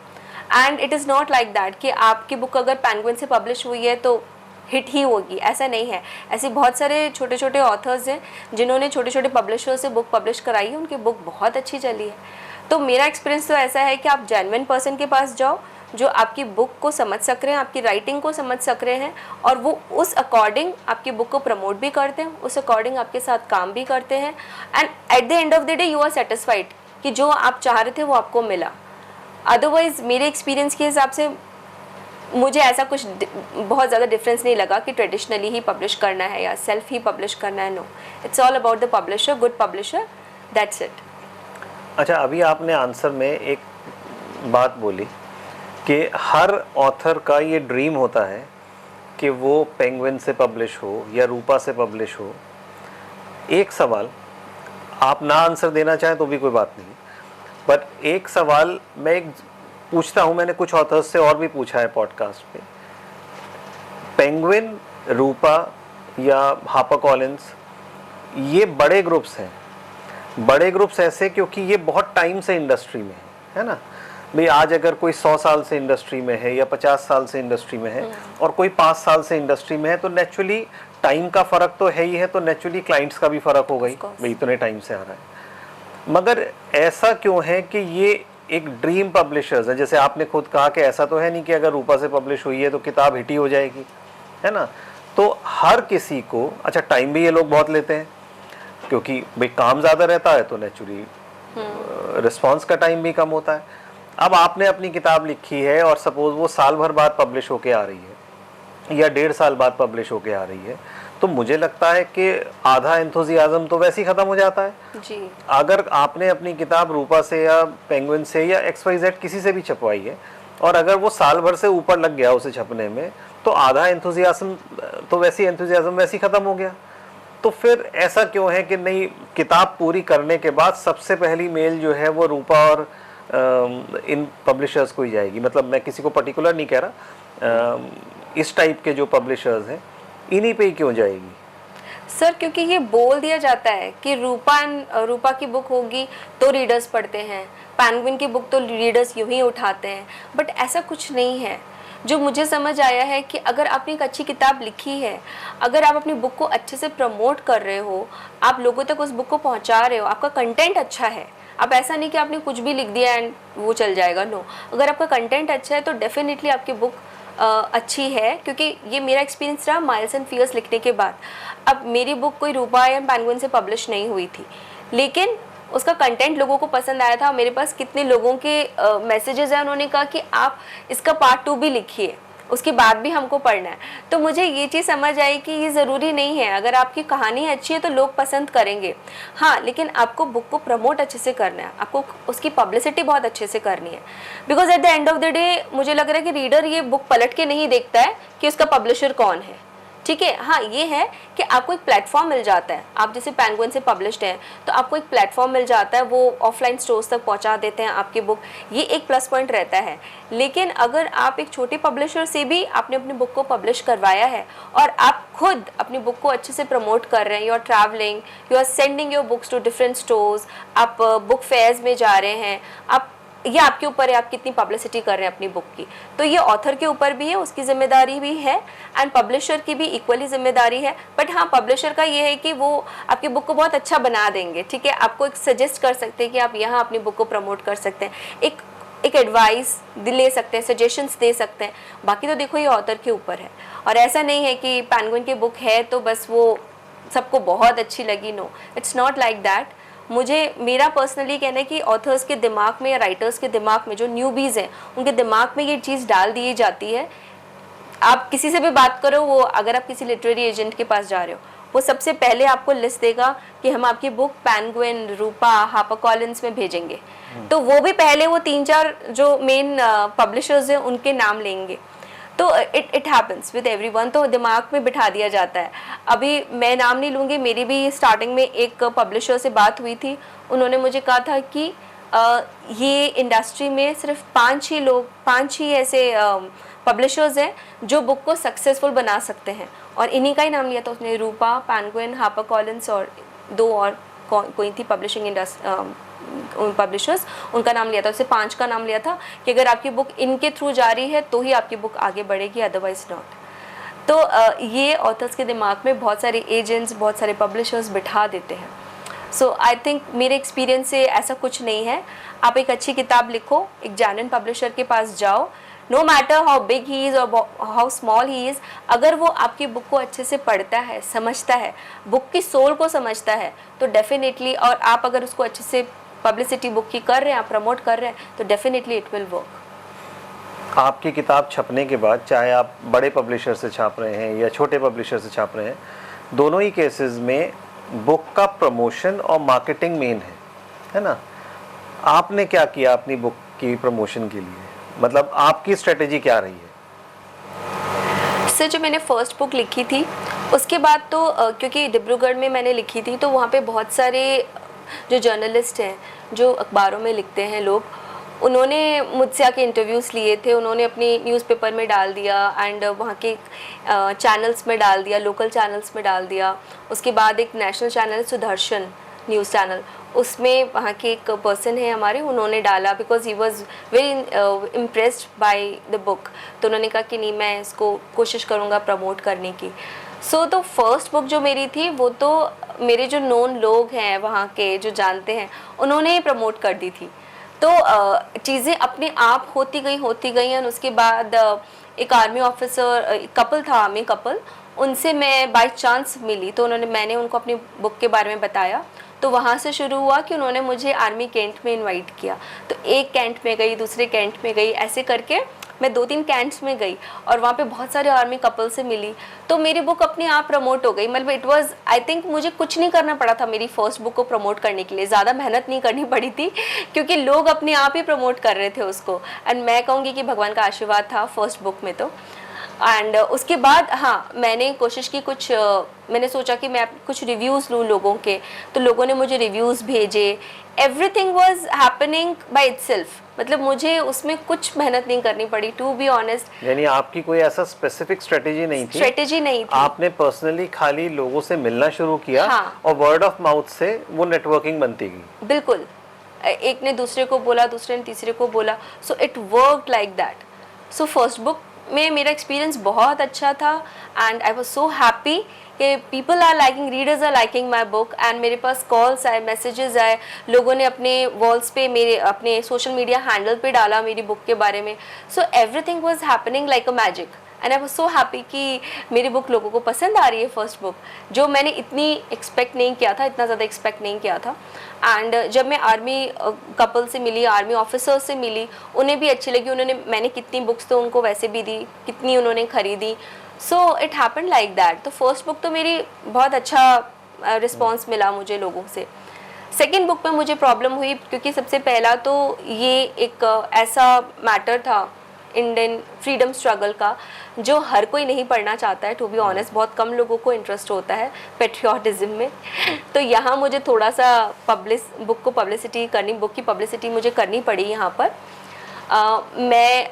And it is not like that कि आपकी बुक अगर पेंगुइन से पब्लिश हुई है तो हिट ही होगी, ऐसा नहीं है। ऐसे बहुत सारे छोटे छोटे ऑथर्स हैं जिन्होंने छोटे छोटे पब्लिशर से बुक पब्लिश कराई है, उनकी बुक बहुत अच्छी चली है। तो मेरा एक्सपीरियंस तो ऐसा है कि आप जेन्युइन पर्सन के पास जाओ जो आपकी बुक को समझ सक रहे हैं, आपकी राइटिंग को समझ सक रहे हैं, और वो उस अकॉर्डिंग आपकी बुक को प्रमोट भी करते हैं, उस अकॉर्डिंग आपके साथ काम भी करते हैं, and at the end of the day you are satisfied कि जो आप चाह रहे थे वो आपको मिला। अदरवाइज़ मेरे एक्सपीरियंस के हिसाब से मुझे ऐसा कुछ बहुत ज़्यादा डिफरेंस नहीं लगा कि ट्रेडिशनली ही पब्लिश करना है या सेल्फ ही पब्लिश करना है। No, it's all about the publisher, good publisher, that's it.
अच्छा, अभी आपने आंसर में एक बात बोली कि हर ऑथर का ये ड्रीम होता है कि वो पेंगुइन से पब्लिश हो या रूपा से पब्लिश हो। एक सवाल, आप ना आंसर देना चाहें तो भी कोई बात नहीं, बट एक सवाल मैं एक पूछता हूँ, मैंने कुछ ऑथर्स से और भी पूछा है पॉडकास्ट पे। पेंगुइन, रूपा या हापर कॉलिंस, ये बड़े ग्रुप्स हैं, बड़े ग्रुप्स ऐसे क्योंकि ये बहुत टाइम से इंडस्ट्री में है ना भाई। आज अगर कोई 100 साल से इंडस्ट्री में है या 50 साल से इंडस्ट्री में है और कोई 5 साल से इंडस्ट्री में है, तो नेचुरली टाइम का फ़र्क तो है ही है, तो नेचुरली क्लाइंट्स का भी फ़र्क होगा ही भाई, इतने टाइम से आ रहा है। मगर ऐसा क्यों है कि ये एक ड्रीम पब्लिशर्स है? जैसे आपने खुद कहा कि ऐसा तो है नहीं कि अगर रूपा से पब्लिश हुई है तो किताब हिट ही हो जाएगी, है ना। तो हर किसी को, अच्छा टाइम भी ये लोग बहुत लेते हैं क्योंकि भाई काम ज़्यादा रहता है, तो नेचुरली रिस्पॉन्स का टाइम भी कम होता है। अब आपने अपनी किताब लिखी है और सपोज वो साल भर बाद पब्लिश होके आ रही है या 1.5 साल बाद पब्लिश होके आ रही है, तो मुझे लगता है कि आधा एंथुजियाज्म तो वैसे ही ख़त्म हो जाता है
जी।
अगर आपने अपनी किताब रूपा से या पेंगुइन से या XYZ किसी से भी छपवाई है और अगर वो साल भर से ऊपर लग गया उसे छपने में, तो आधा एंथुजियाज्म तो वैसी ख़त्म हो गया। तो फिर ऐसा क्यों है कि नहीं, किताब पूरी करने के बाद सबसे पहली मेल जो है वो रूपा और इन पब्लिशर्स को ही जाएगी? मतलब मैं किसी को पर्टिकुलर नहीं कह रहा, इस टाइप के जो पब्लिशर्स हैं इन्हीं पे ही क्यों जाएगी?
सर क्योंकि ये बोल दिया जाता है कि रूपा की बुक होगी तो रीडर्स पढ़ते हैं, पेंगुइन की बुक तो रीडर्स यूं ही उठाते हैं, बट ऐसा कुछ नहीं है। जो मुझे समझ आया है कि अगर आपने एक अच्छी किताब लिखी है, अगर आप अपनी बुक को अच्छे से प्रमोट कर रहे हो, आप लोगों तक उस बुक को पहुंचा रहे हो, आपका कंटेंट अच्छा है, अब ऐसा नहीं कि आपने कुछ भी लिख दिया एंड वो चल जाएगा, नो, अगर आपका कंटेंट अच्छा है तो डेफिनेटली आपकी बुक अच्छी है। क्योंकि ये मेरा एक्सपीरियंस रहा माइल्स एंड फियर्स लिखने के बाद। अब मेरी बुक कोई रूपा या पेंगुइन से पब्लिश नहीं हुई थी, लेकिन उसका कंटेंट लोगों को पसंद आया था। मेरे पास कितने लोगों के मैसेजेस हैं, उन्होंने कहा कि आप इसका पार्ट 2 भी लिखिए, उसके बाद भी हमको पढ़ना है। तो मुझे ये चीज़ समझ आई कि ये ज़रूरी नहीं है, अगर आपकी कहानी अच्छी है तो लोग पसंद करेंगे, हाँ, लेकिन आपको बुक को प्रमोट अच्छे से करना है, आपको उसकी पब्लिसिटी बहुत अच्छे से करनी है। Because at the end of the day मुझे लग रहा है कि रीडर ये बुक पलट के नहीं देखता है कि उसका पब्लिशर कौन है, ठीक है। हाँ, ये है कि आपको एक प्लेटफॉर्म मिल जाता है, आप जैसे पेंगुइन से पब्लिश्ड हैं तो आपको एक प्लेटफॉर्म मिल जाता है, वो ऑफलाइन स्टोर्स तक पहुंचा देते हैं आपकी बुक, ये एक प्लस पॉइंट रहता है। लेकिन अगर आप एक छोटे पब्लिशर से भी आपने अपनी बुक को पब्लिश करवाया है और आप खुद अपनी बुक को अच्छे से प्रमोट कर रहे हैं, you are travelling, you are sending your books to different stores, आप बुक फेयर्स में जा रहे हैं, आप, ये आपके ऊपर है आप कितनी पब्लिसिटी कर रहे हैं अपनी बुक की। तो ये ऑथर के ऊपर भी है, उसकी जिम्मेदारी भी है, एंड पब्लिशर की भी इक्वली जिम्मेदारी है। बट हाँ, पब्लिशर का ये है कि वो आपकी बुक को बहुत अच्छा बना देंगे, ठीक है, आपको एक सजेस्ट कर सकते हैं कि आप यहाँ अपनी बुक को प्रमोट कर सकते हैं, एक एडवाइस ले सकते हैं, सजेशंस दे सकते हैं। बाकी तो देखो ये ऑथर के ऊपर है, और ऐसा नहीं है कि पेंगुइन की बुक है तो बस वो सबको बहुत अच्छी लगी, no, it's not like that. मेरा पर्सनली कहना है कि ऑथर्स के दिमाग में या राइटर्स के दिमाग में, जो न्यूबीज़ हैं उनके दिमाग में ये चीज़ डाल दी जाती है। आप किसी से भी बात करो, वो अगर आप किसी लिटरेरी एजेंट के पास जा रहे हो, वो सबसे पहले आपको लिस्ट देगा कि हम आपकी बुक पेंगुइन, रूपा, हापर कॉलिंस में भेजेंगे। तो वो भी पहले वो 3-4 जो मेन पब्लिशर्स हैं उनके नाम लेंगे। तो इट हैपन्स विद एवरीवन, तो दिमाग में बिठा दिया जाता है। अभी मैं नाम नहीं लूँगी, मेरी भी स्टार्टिंग में एक पब्लिशर से बात हुई थी, उन्होंने मुझे कहा था कि ये इंडस्ट्री में सिर्फ 5 ही ऐसे पब्लिशर्स हैं जो बुक को सक्सेसफुल बना सकते हैं, और इन्हीं का ही नाम लिया था उसने, रूपा, पेंगुइन, हापर कॉलिंस और 2 और कोई थी पब्लिशिंग पब्लिशर्स, उनका नाम लिया था, उससे 5 का नाम लिया था कि अगर आपकी बुक इनके थ्रू जा रही है तो ही आपकी बुक आगे बढ़ेगी, अदरवाइज नॉट। तो ये ऑथर्स के दिमाग में बहुत सारे एजेंट्स, बहुत सारे पब्लिशर्स बिठा देते हैं। सो आई थिंक मेरे एक्सपीरियंस से ऐसा कुछ नहीं है। आप एक अच्छी किताब लिखो, एक जेन्युइन पब्लिशर के पास जाओ, no matter how big he is और हाउ स्मॉल ही इज़, अगर वो आपकी बुक को अच्छे से पढ़ता है, समझता है, बुक की सोल को समझता है, तो डेफिनेटली, और आप अगर उसको अच्छे से पब्लिसिटी बुक की कर रहे हैं, आप प्रमोट कर रहे हैं, तो डेफिनेटली इट विल वर्क।
आपकी किताब छपने के बाद, चाहे आप बड़े पब्लिशर से छाप रहे हैं या छोटे पब्लिशर से छाप रहे हैं, दोनों ही केसेस में बुक का प्रमोशन और मार्केटिंग मेन है ना? आपने क्या किया अपनी बुक की प्रमोशन के लिए? मतलब आपकी स्ट्रेटेजी क्या रही है?
सर, जो मैंने फर्स्ट बुक लिखी थी उसके बाद तो क्योंकि डिब्रूगढ़ में मैंने लिखी थी, तो वहाँ पे बहुत सारे जो जर्नलिस्ट हैं, जो अखबारों में लिखते हैं लोग, उन्होंने मुझसे आके इंटरव्यूज़ लिए थे, उन्होंने अपनी न्यूज़पेपर में डाल दिया एंड वहाँ के चैनल्स में डाल दिया, लोकल चैनल्स में डाल दिया। उसके बाद एक national channel Sudarshan news channel, उसमें वहाँ के एक पर्सन है हमारे, उन्होंने डाला because he was very impressed by the book. तो उन्होंने कहा कि नहीं, मैं इसको कोशिश करूँगा प्रमोट करने की। सो तो फर्स्ट बुक जो मेरी थी वो तो मेरे जो नोन लोग हैं वहाँ के, जो जानते हैं, उन्होंने प्रमोट कर दी थी। तो चीज़ें अपने आप होती गई हैं। उसके बाद एक आर्मी ऑफिसर कपल था, आर्मी कपल, उनसे मैं बाय चांस मिली, तो मैंने उनको अपनी बुक के बारे में बताया। तो वहाँ से शुरू हुआ कि उन्होंने मुझे आर्मी कैंट में इनवाइट किया। तो एक कैंट में गई, दूसरे कैंट में गई, ऐसे करके मैं 2-3 कैंप्स में गई और वहाँ पे बहुत सारे आर्मी कपल से मिली, तो मेरी बुक अपने आप प्रमोट हो गई। मतलब इट वाज, आई थिंक मुझे कुछ नहीं करना पड़ा था मेरी फर्स्ट बुक को प्रमोट करने के लिए, ज़्यादा मेहनत नहीं करनी पड़ी थी क्योंकि लोग अपने आप ही प्रमोट कर रहे थे उसको। एंड मैं कहूँगी कि भगवान का आशीर्वाद था फर्स्ट बुक में तो। एंड उसके बाद हाँ, मैंने कोशिश की मैंने सोचा कि मैं कुछ रिव्यूज़ लूँ लोगों के, तो लोगों ने मुझे रिव्यूज़ भेजे। Everything was happening by itself, मतलब मुझे उसमें कुछ मेहनत नहीं करनी पड़ी, टू बी ऑनेस्ट।
यानी आपकी कोई ऐसा स्पेसिफिक स्ट्रेटेजी नहीं थी?
स्ट्रेटेजी नहीं थी।
आपने पर्सनली खाली लोगों से मिलना शुरू किया,
हाँ।
और वर्ड ऑफ माउथ से वो नेटवर्किंग बनती गई।
बिल्कुल, एक ने दूसरे को बोला, दूसरे ने तीसरे को बोला, so it worked like that. So first book में मेरा एक्सपीरियंस बहुत अच्छा था and I was so happy कि people are liking, readers are liking my book. And मेरे पास कॉल्स आए, मैसेजेस आए, लोगों ने अपने वॉल्स पे, मेरे अपने सोशल मीडिया हैंडल पे डाला मेरी बुक के बारे में। So everything was happening like a magic and I was so happy कि मेरी बुक लोगों को पसंद आ रही है, फर्स्ट बुक, जो मैंने इतनी एक्सपेक्ट नहीं किया था, इतना ज़्यादा एक्सपेक्ट नहीं किया था। एंड जब मैं आर्मी कपल से मिली, आर्मी ऑफिसर्स से मिली, उन्हें भी अच्छी लगी। मैंने कितनी बुक्स तो उनको वैसे भी दी, कितनी उन्होंने खरीदी। So it happened like that. तो फर्स्ट बुक तो मेरी बहुत अच्छा रिस्पॉन्स मिला मुझे लोगों से। सेकेंड बुक में मुझे प्रॉब्लम हुई क्योंकि सबसे पहला तो ये एक ऐसा मैटर था इंडियन फ्रीडम स्ट्रगल का जो हर कोई नहीं पढ़ना चाहता है, टू बी ऑनेस्ट। बहुत कम लोगों को इंटरेस्ट होता है पेट्रियाटिज्म में। तो यहाँ मुझे थोड़ा सा बुक की पब्लिसिटी मुझे करनी पड़ी यहाँ पर। मैं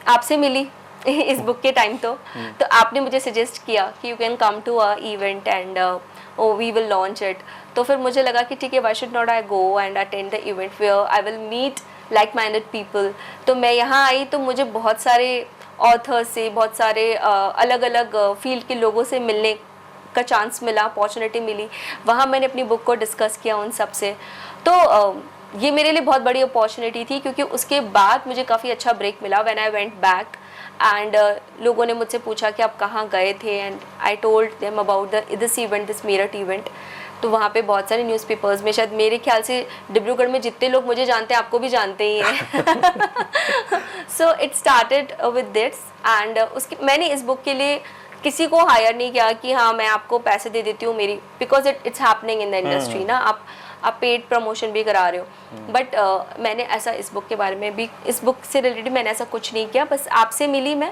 आपसे मिली इस बुक के टाइम तो आपने मुझे सजेस्ट किया कि you can come to a event and we will launch it. तो फिर मुझे लगा कि ठीक है, why should not I go and attend the event where I will meet like minded people. तो मैं यहाँ आई तो मुझे बहुत सारे ऑथर्स से, बहुत सारे अलग अलग फील्ड के लोगों से मिलने का चांस मिला, अपॉर्चुनिटी मिली। वहाँ मैंने अपनी बुक को डिस्कस किया उन सब से। तो ये मेरे लिए बहुत बड़ी अपॉर्चुनिटी थी क्योंकि उसके बाद मुझे काफ़ी अच्छा ब्रेक मिला when I went back. And लोगों ने मुझसे पूछा कि आप कहाँ गए थे, and I told them about this event, this Meerut event. तो वहाँ पे बहुत सारे न्यूज़पेपर्स में, शायद मेरे ख्याल से डिब्रूगढ़ में जितने लोग मुझे जानते हैं आपको भी जानते ही हैं। So it started with this and मैंने इस बुक के लिए किसी को हायर नहीं किया कि हाँ मैं आपको पैसे दे देती हूँ मेरी, because it's happening in the industry ना, आप पेड प्रमोशन भी करा रहे हो। बट मैंने ऐसा इस बुक के बारे में भी, इस बुक से रिलेटेड मैंने ऐसा कुछ नहीं किया, बस आपसे मिली मैं।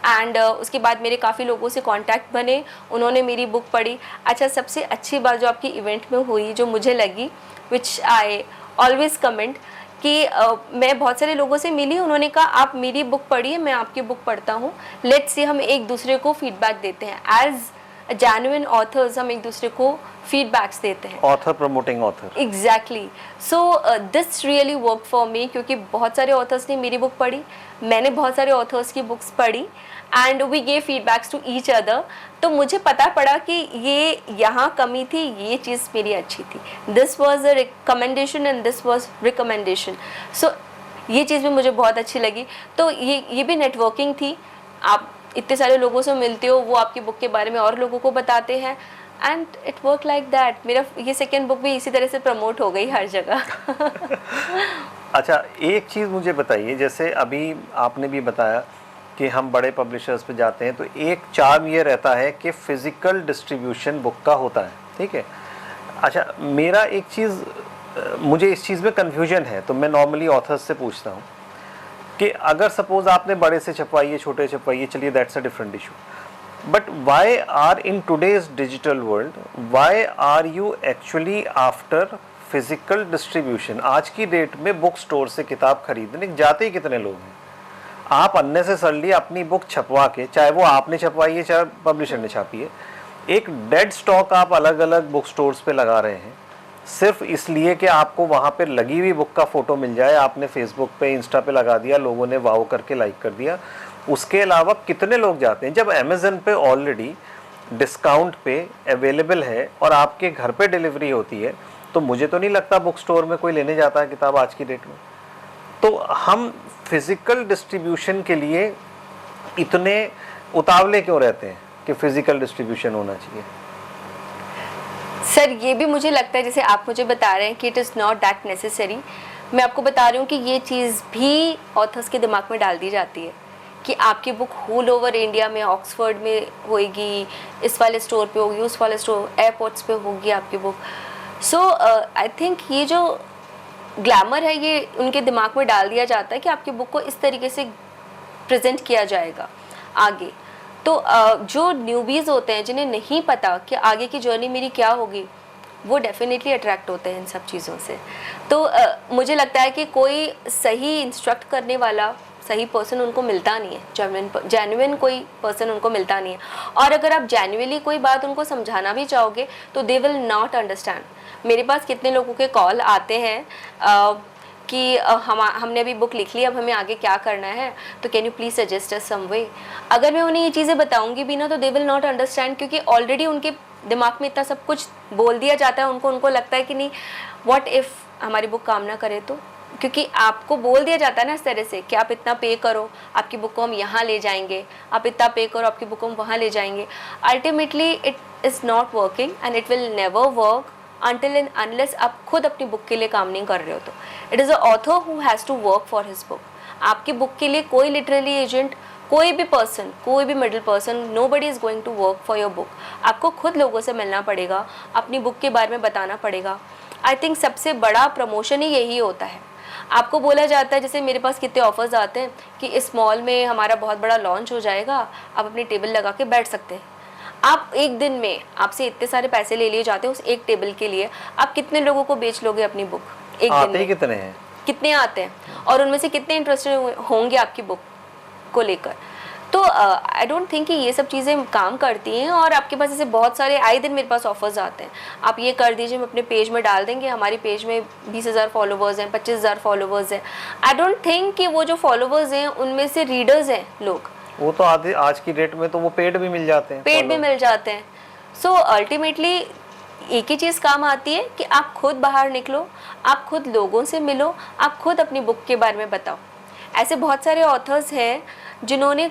एंड उसके बाद मेरे काफ़ी लोगों से कांटेक्ट बने, उन्होंने मेरी बुक पढ़ी। अच्छा, सबसे अच्छी बात जो आपकी इवेंट में हुई, जो मुझे लगी, विच आई ऑलवेज कमेंट, कि मैं बहुत सारे लोगों से मिली, उन्होंने कहा आप मेरी बुक पढ़िए, मैं आपकी बुक पढ़ता हूँ, लेट्स से हम एक दूसरे को फीडबैक देते हैं। एज जेन्युइन ऑथर्स हम एक दूसरे को फीडबैक्स देते हैं।
Author promoting author.
Exactly. So this really work for me, क्योंकि बहुत सारे ऑथर्स ने मेरी बुक पढ़ी, मैंने बहुत सारे ऑथर्स की बुक्स पढ़ी, and we gave feedbacks to each other. तो मुझे पता पड़ा कि ये यहाँ कमी थी, ये चीज़ मेरी अच्छी थी। This was a recommendation and this was recommendation. So ये चीज़ भी मुझे बहुत अच्छी लगी। तो ये भी नेटवर्किंग थी। आप इतने सारे लोगों से मिलते हो, वो आपकी बुक के बारे में और लोगों को बताते हैं, and it work like that. मेरा ये सेकेंड बुक भी इसी तरह से प्रमोट हो गई हर जगह।
अच्छा, एक चीज़ मुझे बताइए, जैसे अभी आपने भी बताया कि हम बड़े पब्लिशर्स पे जाते हैं तो एक चार्म ये रहता है कि फ़िज़िकल डिस्ट्रीब्यूशन बुक का होता है, ठीक है। अच्छा, मेरा एक चीज़, मुझे इस चीज़ में कन्फ्यूजन है, तो मैं नॉर्मली ऑथर्स से पूछता हूँ कि अगर सपोज़ आपने बड़े से छपवाई है, छोटे छपवाई है, चलिए that's a different issue, but why are in today's digital world, why are you actually after physical distribution? आज की डेट में बुक स्टोर से किताब खरीदने जाते ही कितने लोग हैं? आप अननेसेसरली अपनी बुक छपवा के, चाहे वो आपने छपवाई है चाहे पब्लिशर ने छापी है, एक डेड स्टॉक आप अलग अलग बुक स्टोर्स पे लगा रहे हैं सिर्फ इसलिए कि आपको वहाँ पे लगी हुई बुक का फ़ोटो मिल जाए। आपने फेसबुक पे, इंस्टा पे लगा दिया, लोगों ने वाव करके लाइक कर दिया। उसके अलावा कितने लोग जाते हैं? जब अमेज़न पे ऑलरेडी डिस्काउंट पे अवेलेबल है और आपके घर पे डिलीवरी होती है, तो मुझे तो नहीं लगता बुक स्टोर में कोई लेने जाता है किताब आज की डेट में। तो हम फिज़िकल डिस्ट्रीब्यूशन के लिए इतने उतावले क्यों रहते हैं कि फ़िज़िकल डिस्ट्रीब्यूशन होना चाहिए?
सर, ये भी मुझे लगता है, जैसे आप मुझे बता रहे हैं कि it is not that necessary, मैं आपको बता रही हूँ कि ये चीज़ भी ऑथर्स के दिमाग में डाल दी जाती है कि आपकी बुक होल ओवर इंडिया में, ऑक्सफोर्ड में होगी, इस वाले स्टोर पे होगी, उस वाले स्टोर, एयरपोर्ट्स पे होगी आपकी बुक। सो आई थिंक ये जो ग्लैमर है ये उनके दिमाग में डाल दिया जाता है कि आपकी बुक को इस तरीके से प्रेजेंट किया जाएगा आगे। तो जो न्यूबीज़ होते हैं जिन्हें नहीं पता कि आगे की जर्नी मेरी क्या होगी, वो डेफिनेटली अट्रैक्ट होते हैं इन सब चीज़ों से। तो मुझे लगता है कि कोई सही इंस्ट्रक्ट करने वाला सही पर्सन उनको मिलता नहीं है, जेन्युइन कोई पर्सन उनको मिलता नहीं है। और अगर आप जेन्युइनली कोई बात उनको समझाना भी चाहोगे तो दे विल नॉट अंडरस्टैंड। मेरे पास कितने लोगों के कॉल आते हैं कि हमने अभी बुक लिख ली, अब हमें आगे क्या करना है, तो can you please suggest us some way. अगर मैं उन्हें ये चीज़ें बताऊंगी भी ना तो दे विल नॉट अंडरस्टैंड, क्योंकि ऑलरेडी उनके दिमाग में इतना सब कुछ बोल दिया जाता है। उनको लगता है कि नहीं, व्हाट इफ़ हमारी बुक काम ना करे तो, क्योंकि आपको बोल दिया जाता है ना इस तरह से कि आप इतना पे करो, आपकी बुक को हम यहाँ ले जाएंगे, आप इतना पे करो, आपकी बुक को हम वहाँ ले जाएंगे। Ultimately it is not working and it will never work until and unless आप खुद अपनी बुक के लिए काम नहीं कर रहे हो। तो it is a author who has to work for his book. आपकी बुक के लिए कोई लिटरेरी एजेंट, कोई भी पर्सन, कोई भी middle person, nobody is going to work for your book. आपको खुद लोगों से मिलना पड़ेगा, अपनी बुक के बारे में बताना पड़ेगा। आई थिंक सबसे बड़ा प्रमोशन ही यही होता है। आपको बोला जाता है, जैसे मेरे पास कितने ऑफर्स आते हैं कि इस मॉल में हमारा बहुत बड़ा लॉन्च हो जाएगा, आप अपनी टेबल लगा के बैठ सकते हैं। आप एक दिन में आपसे इतने सारे पैसे ले लिए जाते हैं उस एक टेबल के लिए, आप कितने लोगों को बेच लोगे अपनी बुक एक दिन में?
कितने हैं,
कितने आते हैं, और उनमें से कितने इंटरेस्टेड होंगे आपकी बुक को लेकर? तो आई डोंट थिंक कि ये सब चीज़ें काम करती हैं। और आपके पास ऐसे बहुत सारे आए दिन मेरे पास ऑफर्स आते हैं, आप ये कर दीजिए, हम अपने पेज में डाल देंगे, हमारी पेज में 20,000 फॉलोवर्स हैं, 25,000 फॉलोवर्स हैं। आई डोंट थिंक कि वो जो फॉलोवर्स हैं उनमें से रीडर्स हैं लोग।
वो तो आधे आज की डेट में तो वो पेड भी मिल जाते हैं,
पेड भी मिल जाते हैं। सो अल्टीमेटली एक ही चीज़ काम आती है कि आप खुद बाहर निकलो, आप खुद लोगों से मिलो, आप खुद अपनी बुक के बारे में बताओ। ऐसे बहुत सारे ऑथर्स हैं जिन्होंने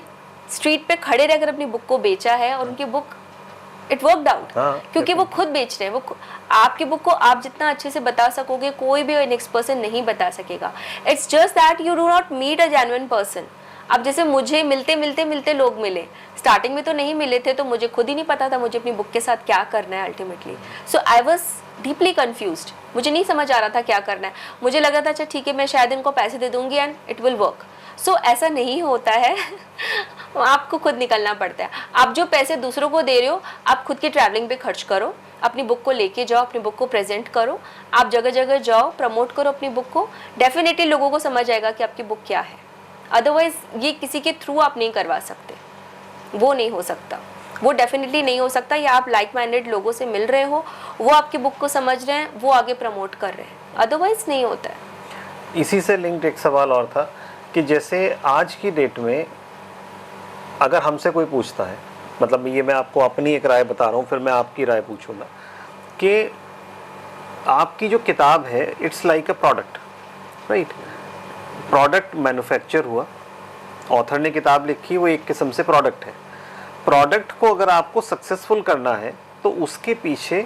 स्ट्रीट पे खड़े रहकर अपनी बुक को बेचा है और उनकी बुक इट वर्कड आउट, क्योंकि वो खुद बेच रहे हैं। आपकी बुक को आप जितना अच्छे से बता सकोगे कोई भी नेक्स्ट पर्सन नहीं बता सकेगा। It's just that you do not meet a genuine person. अब जैसे मुझे मिलते लोग मिले, स्टार्टिंग में तो नहीं मिले थे, तो मुझे खुद ही नहीं पता था मुझे अपनी बुक के साथ क्या करना है ultimately. So I was deeply confused, मुझे नहीं समझ आ रहा था क्या करना है। मुझे लगा था अच्छा ठीक है, मैं शायद इनको पैसे दे दूंगी एंड इट विल वर्क। सो ऐसा नहीं होता है आपको खुद निकलना पड़ता है। आप जो पैसे दूसरों को दे रहे हो, आप खुद की ट्रैवलिंग पे खर्च करो, अपनी बुक को लेके जाओ, अपनी बुक को प्रेजेंट करो, आप जगह जगह जाओ, प्रमोट करो अपनी बुक को। डेफिनेटली लोगों को समझ आएगा कि आपकी बुक क्या है। अदरवाइज ये किसी के थ्रू आप नहीं करवा सकते, वो नहीं हो सकता, वो डेफिनेटली नहीं हो सकता। या आप लाइक माइंडेड लोगों से मिल रहे हो, वो आपकी बुक को समझ रहे हैं, वो आगे प्रमोट कर रहे हैं, अदरवाइज नहीं होता है।
इसी से लिंक्ड एक सवाल और था कि जैसे आज की डेट में अगर हमसे कोई पूछता है, मतलब ये मैं आपको अपनी एक राय बता रहा हूँ, फिर मैं आपकी राय पूछूंगा कि आपकी जो किताब है it's like a product, right? Product manufacture हुआ, ऑथर ने किताब लिखी, वो एक किस्म से प्रोडक्ट है। प्रोडक्ट को अगर आपको सक्सेसफुल करना है तो उसके पीछे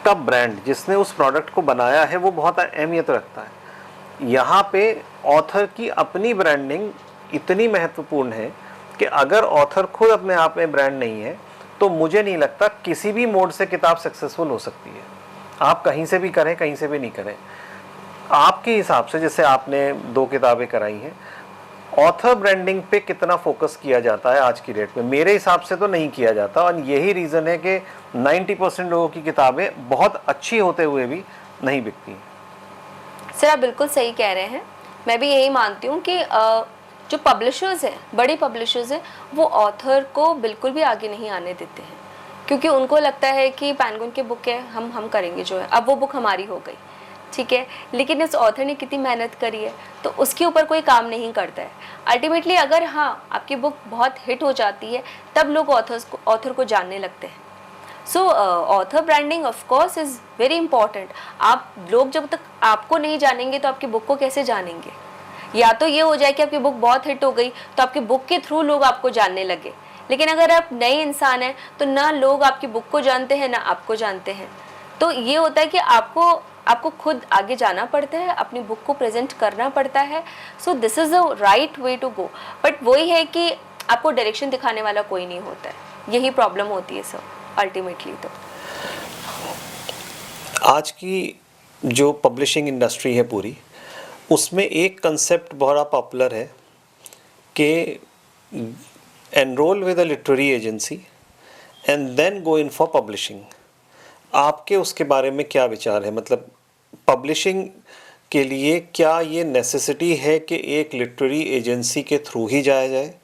का ब्रांड जिसने उस प्रोडक्ट को बनाया है वो बहुत अहमियत रखता है। यहाँ पे ऑथर की अपनी ब्रांडिंग इतनी महत्वपूर्ण है कि अगर ऑथर खुद अपने आप में ब्रांड नहीं है तो मुझे नहीं लगता किसी भी मोड से किताब सक्सेसफुल हो सकती है। आप कहीं से भी करें, कहीं से भी नहीं करें। आपके हिसाब से, जैसे आपने 2 किताबें कराई हैं, ऑथर ब्रांडिंग पे कितना फोकस किया जाता है आज की डेट में? मेरे हिसाब से तो नहीं किया जाता, और यही रीज़न है कि 90% लोगों की किताबें बहुत अच्छी होते हुए भी नहीं बिकती।
सर आप बिल्कुल सही कह रहे हैं, मैं भी यही मानती हूँ कि जो पब्लिशर्स हैं, बड़े पब्लिशर्स हैं, वो ऑथर को बिल्कुल भी आगे नहीं आने देते हैं, क्योंकि उनको लगता है कि पेंगुइन की बुक है, हम करेंगे जो है, अब वो बुक हमारी हो गई, ठीक है, लेकिन इस ऑथर ने कितनी मेहनत करी है तो उसके ऊपर कोई काम नहीं करता है। अल्टीमेटली अगर हाँ आपकी बुक बहुत हिट हो जाती है तब लोग ऑथर को जानने लगते हैं। सो author branding of course is very important. आप लोग जब तक आपको नहीं जानेंगे तो आपकी बुक को कैसे जानेंगे? या तो ये हो जाए कि आपकी बुक बहुत हिट हो गई तो आपकी बुक के थ्रू लोग आपको जानने लगे, लेकिन अगर आप नए इंसान हैं तो ना लोग आपकी बुक को जानते हैं ना आपको जानते हैं। तो ये होता है कि आपको आपको खुद आगे जाना पड़ता है, अपनी बुक को प्रेजेंट करना पड़ता है. So this is the right way to go. But वही है कि आपको डायरेक्शन दिखाने वाला कोई नहीं होता है, यही प्रॉब्लम होती है सर अल्टीमेटली. तो
आज की जो पब्लिशिंग इंडस्ट्री है पूरी, उसमें एक कंसेप्ट बड़ा पॉपुलर है कि enroll with a literary agency and then go in for publishing. आपके उसके बारे में क्या विचार है? मतलब पब्लिशिंग के लिए क्या ये नेसेसिटी है कि एक लिटरेरी एजेंसी के थ्रू ही जाया जाए,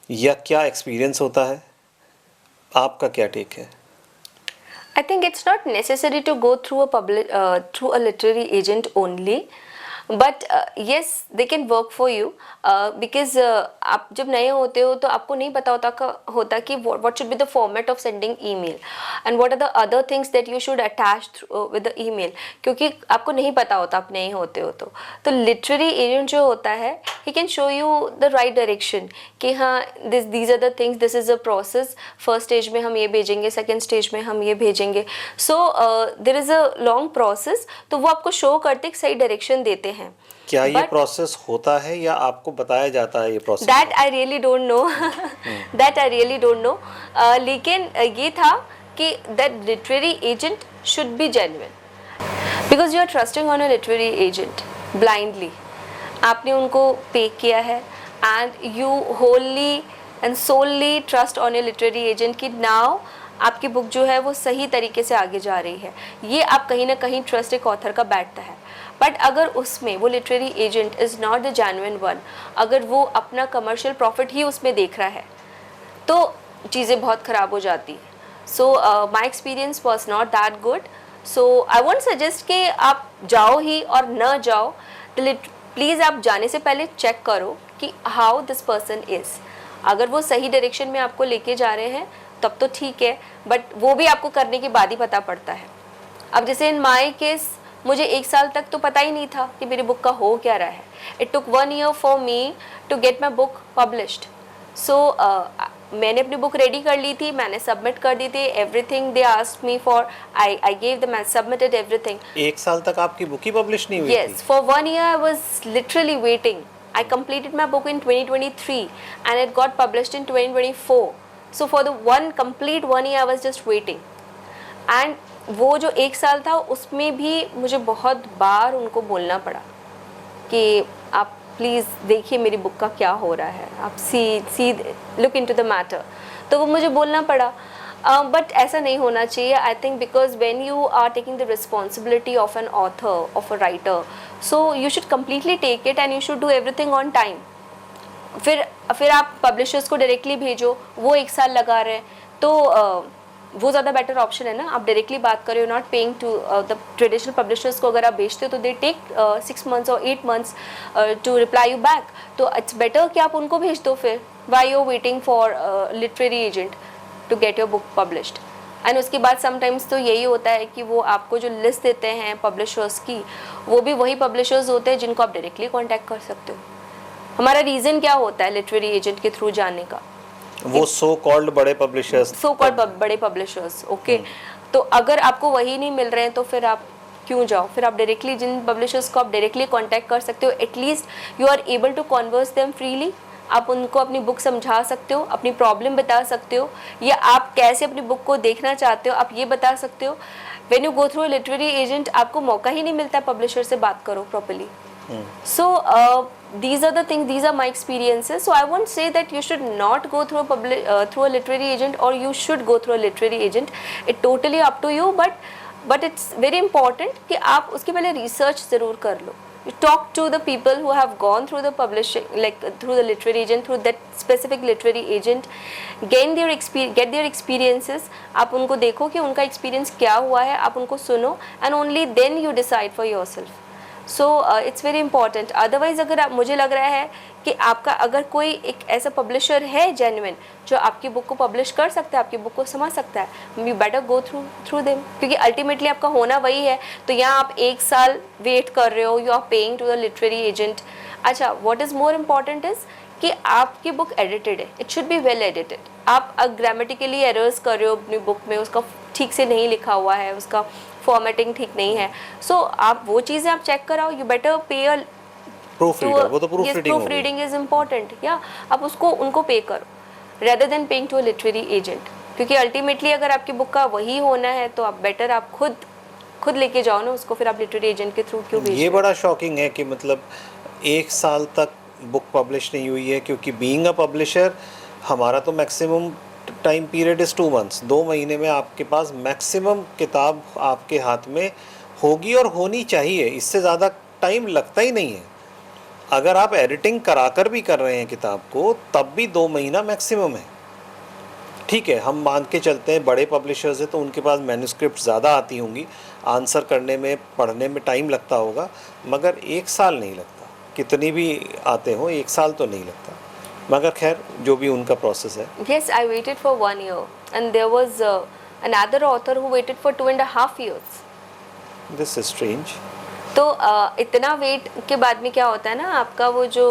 या क्या एक्सपीरियंस होता है? आपका क्या टेक है?
I think it's not necessary to go through through a literary agent only, but yes, they can work for you because आप जब नए होते हो तो आपको नहीं पता होता कि what should be the format of sending email and what are the other things that you should attach with the email, क्योंकि आपको नहीं पता होता आप नए होते हो. तो literary agent जो होता है he can show you the right direction कि हाँ these are the things, this is a process. First stage में हम ये भेजेंगे, सेकेंड स्टेज में हम ये भेजेंगे. So there is a long process. तो वो आपको शो करते एक सही डायरेक्शन देते हैं.
क्या ये प्रोसेस होता है या आपको बताया जाता है ये process?
That I really don't know. That I really don't know. लेकिन ये था कि that literary agent should be genuine because you are trusting on a literary agent blindly. आपने उनको पे किया है and you wholly and solely trust on a literary agent कि now आपकी बुक जो है वो सही तरीके से आगे जा रही है. ये आप कहीं ना कहीं ट्रस्ट एक ऑथर का बैठता है. बट अगर उसमें वो literary agent is not the genuine one, अगर वो अपना कमर्शियल प्रॉफिट ही उसमें देख रहा है तो चीज़ें बहुत ख़राब हो जाती हैं. So my experience was not that good. So I won't suggest कि आप जाओ ही और न जाओ. प्लीज़ आप जाने से पहले चेक करो कि हाउ दिस पर्सन इज़. अगर वो सही डायरेक्शन में आपको लेके जा रहे हैं तब तो ठीक है, बट वो भी आपको करने के बाद ही पता पड़ता है. अब जैसे इन माई केस मुझे 1 साल तक तो पता ही नहीं था कि मेरी बुक का हो क्या रहा है. It took 1 year for me to get my book published. So मैंने अपनी बुक रेडी कर ली थी, मैंने सबमिट कर दी थी. Everything they asked me for, I gave them, I submitted everything.
1 साल तक आपकी बुक ही पब्लिश नहीं हुई?
Yes, for 1 year I was literally waiting. I completed my book in 2023 and it got published in 2024. So for the complete 1 year I was just waiting. And वो जो 1 साल था उसमें भी मुझे बहुत बार उनको बोलना पड़ा कि आप प्लीज़ देखिए मेरी बुक का क्या हो रहा है, आप see look into the matter. तो वो मुझे बोलना पड़ा. बट ऐसा नहीं होना चाहिए. I think because when you are taking the responsibility of an author, of a writer, so you should completely take it and you should do everything on time. फिर आप पब्लिशर्स को डायरेक्टली भेजो, वो 1 साल लगा रहे हैं, तो वो ज़्यादा बेटर ऑप्शन है ना. आप डायरेक्टली बात करो, you not paying to the traditional publishers को. अगर आप भेजते हो तो दे टेक 6 months और 8 months to reply you back. तो इट्स बेटर कि आप उनको भेज दो. फिर why you waiting for literary agent to get your book published. And उसके बाद समटाइम्स तो यही होता है कि वो आपको जो लिस्ट देते हैं पब्लिशर्स की, वो भी वही पब्लिशर्स होते हैं जिनको आप डायरेक्टली कांटेक्ट कर सकते हो. हमारा रीज़न क्या होता है लिटरेरी एजेंट के थ्रू जाने का?
वो सो कॉल्ड बड़े पब्लिशर्स.
बड़े पब्लिशर्स. ओके. तो अगर आपको वही नहीं मिल रहे हैं तो फिर आप क्यों जाओ? फिर आप डायरेक्टली जिन पब्लिशर्स को आप डायरेक्टली कांटेक्ट कर सकते हो, at least you are able to converse them freely. आप उनको अपनी बुक समझा सकते हो, अपनी प्रॉब्लम बता सकते हो, या आप कैसे अपनी बुक को देखना चाहते हो आप ये बता सकते हो. When you go through a literary agent आपको मौका ही नहीं मिलता पब्लिशर से बात करो properly. So these are the things, these are my experiences. So I won't say that you should not go through through a literary agent, or you should go through a literary agent. It totally up to you, but it's very important कि आप उसके पहले research ज़रूर कर लो. You talk to the people who have gone through the publishing, like through the literary agent, through that specific literary agent, get their experiences. आप उनको देखो कि उनका experience क्या हुआ है, आप उनको सुनो, and only then you decide for yourself. So it's very important. Otherwise अगर आप, मुझे लग रहा है कि आपका अगर कोई एक ऐसा पब्लिशर है जेन्युइन जो आपकी बुक को पब्लिश कर सकता है, आपकी बुक को समझ सकता है, you better go through them. क्योंकि अल्टीमेटली आपका होना वही है. तो यहाँ आप 1 साल वेट कर रहे हो, you are paying to the literary agent. अच्छा, what is more important is कि आपकी बुक एडिटेड है. It should be well edited. आप ग्रामेटिकली एरर्स कर रहे हो अपनी बुक में, उसका ठीक से नहीं लिखा हुआ है, उसका फॉर्मेटिंग ठीक नहीं है, सो आप वो चीज़ें आप चेक कराओ, यू बेटर पे अ
प्रूफ रीडर, वो तो प्रूफ रीडिंग
प्रूफ
हो गई।
रीडिंग इज इम्पॉर्टेंट, या आप उसको उनको पे करो rather than paying to a literary agent, क्योंकि अल्टीमेटली अगर आपकी बुक का वही होना है तो आप बेटर आप खुद लेके जाओ ना उसको, फिर आप लिटरेरी एजेंट के थ्रू क्यों भेज रहे
ये
हो?
बड़ा शॉकिंग है कि मतलब 1 साल तक बुक पब्लिश नहीं हुई है, क्योंकि बीइंग अ पब्लिशर हमारा तो maximum time period is 2 months, 2 महीने में आपके पास मैक्सिमम किताब आपके हाथ में होगी और होनी चाहिए, इससे ज़्यादा टाइम लगता ही नहीं है। अगर आप एडिटिंग कराकर भी कर रहे हैं किताब को तब भी 2 महीना मैक्सिमम है। ठीक है, हम मान के चलते हैं बड़े पब्लिशर्स हैं तो उनके पास मैन्युस्क्रिप्ट ज़्यादा आती होंगी, आंसर करने में पढ़ने में टाइम लगता होगा, मगर 1 साल नहीं लगता, कितनी भी आते हो 1 साल तो नहीं लगता, मगर खैर जो भी उनका प्रोसेस है।
Yes, I waited for 1 year, and there was another author who waited for 2.5 years.
This is strange.
तो इतना वेट के बाद में क्या होता है ना, आपका वो जो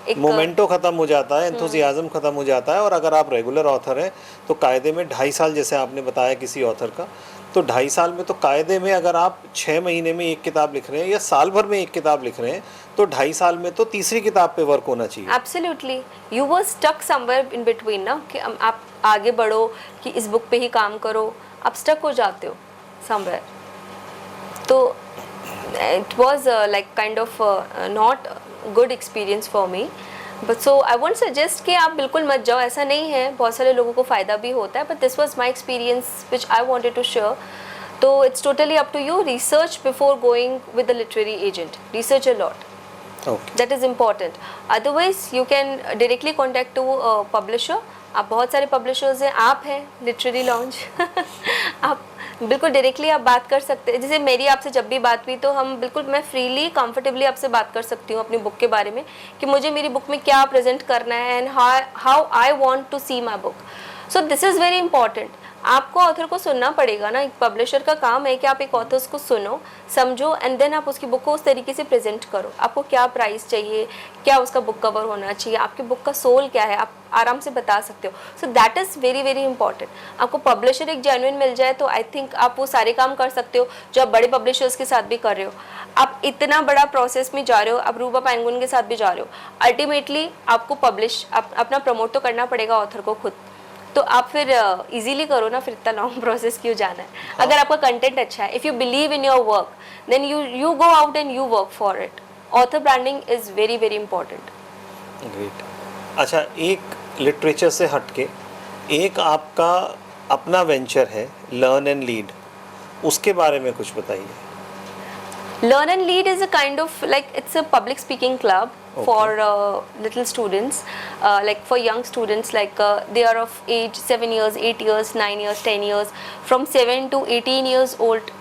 एक
मोमेंटो ख़त्म हो जाता है, एंथुजियाज़म ख़त्म हो जाता है। और अगर आप रेगुलर ऑथर हैं तो कायदे में 2.5 साल, जैसे आपने बताया किसी ऑथर का, तो 2.5 साल में तो कायदे में अगर आप 6 महीने में एक किताब लिख रहे हैं या साल भर में एक किताब लिख रहे हैं तो 2.5 साल में तो तीसरी किताब पे वर्क होना चाहिए।
Absolutely, you were stuck somewhere in between ना, कि आप आगे बढ़ो कि इस बुक पे ही काम करो, आप स्टक हो जाते हो समवेयर। तो it was like kind of not good experience for me, but so I won't suggest कि आप बिल्कुल मत जाओ, ऐसा नहीं है, बहुत सारे लोगों को फ़ायदा भी होता है, but this was my experience which I wanted to share. तो it's totally up to you, research before going with the literary agent, research a lot,
okay,
that is important. Otherwise you can directly contact to a publisher. आप बहुत सारे publishers हैं, आप हैं literary launch आप बिल्कुल directly आप बात कर सकते हैं। जैसे मेरी आपसे जब भी बात हुई तो हम बिल्कुल, मैं फ्रीली कंफर्टेबली आपसे बात कर सकती हूँ अपनी बुक के बारे में कि मुझे मेरी बुक में क्या प्रेजेंट करना है and how I want to see my book. So this is very important. आपको ऑथर को सुनना पड़ेगा ना, एक पब्लिशर का काम है कि आप एक ऑथर्स को सुनो, समझो एंड देन आप उसकी बुक को उस तरीके से प्रेजेंट करो। आपको क्या प्राइस चाहिए, क्या उसका बुक कवर होना चाहिए, आपकी बुक का सोल क्या है, आप आराम से बता सकते हो। So that is very very important. आपको पब्लिशर एक जेन्युइन मिल जाए तो आई थिंक आप वो सारे काम कर सकते हो जो आप बड़े पब्लिशर्स के साथ भी कर रहे हो। आप इतना बड़ा प्रोसेस में जा रहे हो, आप रूबा पेंगुइन के साथ भी जा रहे हो, अल्टीमेटली आपको अपना प्रमोट तो करना पड़ेगा ऑथर को खुद। तो आप फिर इजीली करो ना, फिर इतना लॉन्ग प्रोसेस क्यों जाना है। अगर आपका कंटेंट अच्छा है, if you believe in your work then you go out and you work for it. Author branding is very very important.
Great. अच्छा, एक लिटरेचर से हटके एक आपका अपना वेंचर है लर्न एंड लीड, उसके बारे में कुछ बताइए।
Learn and Lead is a kind of like, it's a public speaking club for little students, like for young students, like they are of age 7 years, 8 years, 9 years, 10 years, from 7 to 18 years old.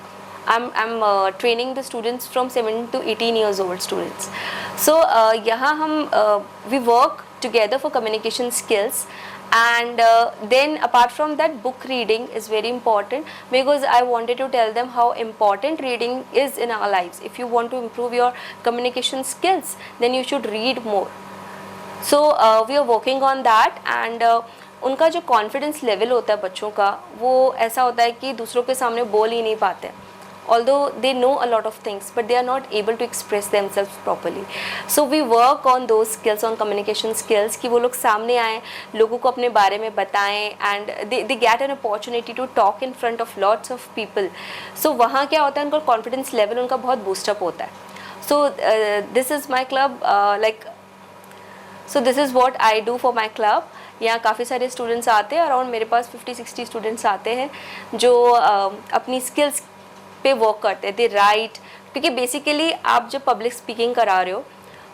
I'm training the students from 7 to 18 years old students. So यहाँ हम we work together for communication skills. And then apart from that, book reading is very important because I wanted to tell them how important reading is in our lives. If you want to improve your communication skills, then you should read more. So we are working on that, and उनका जो confidence level होता है बच्चों का, वो ऐसा होता है कि दूसरों के सामने बोल ही नहीं पाते, although they know a lot of things but they are not able to express themselves properly. So we work on those skills, on communication skills, कि वो लोग सामने आएँ, लोगों को अपने बारे में बताएं, and they get an opportunity to talk in front of lots of people. So वहाँ क्या होता है, उनका confidence level उनका बहुत boost up होता है. So this is my club, so this is what I do for my club. यहाँ काफ़ी सारे स्टूडेंट्स आते हैं, अराउंड मेरे पास 50-60 स्टूडेंट्स आते हैं जो अपनी स्किल्स पे वर्क करते हैं। दे राइट, क्योंकि बेसिकली आप जब पब्लिक स्पीकिंग करा रहे हो,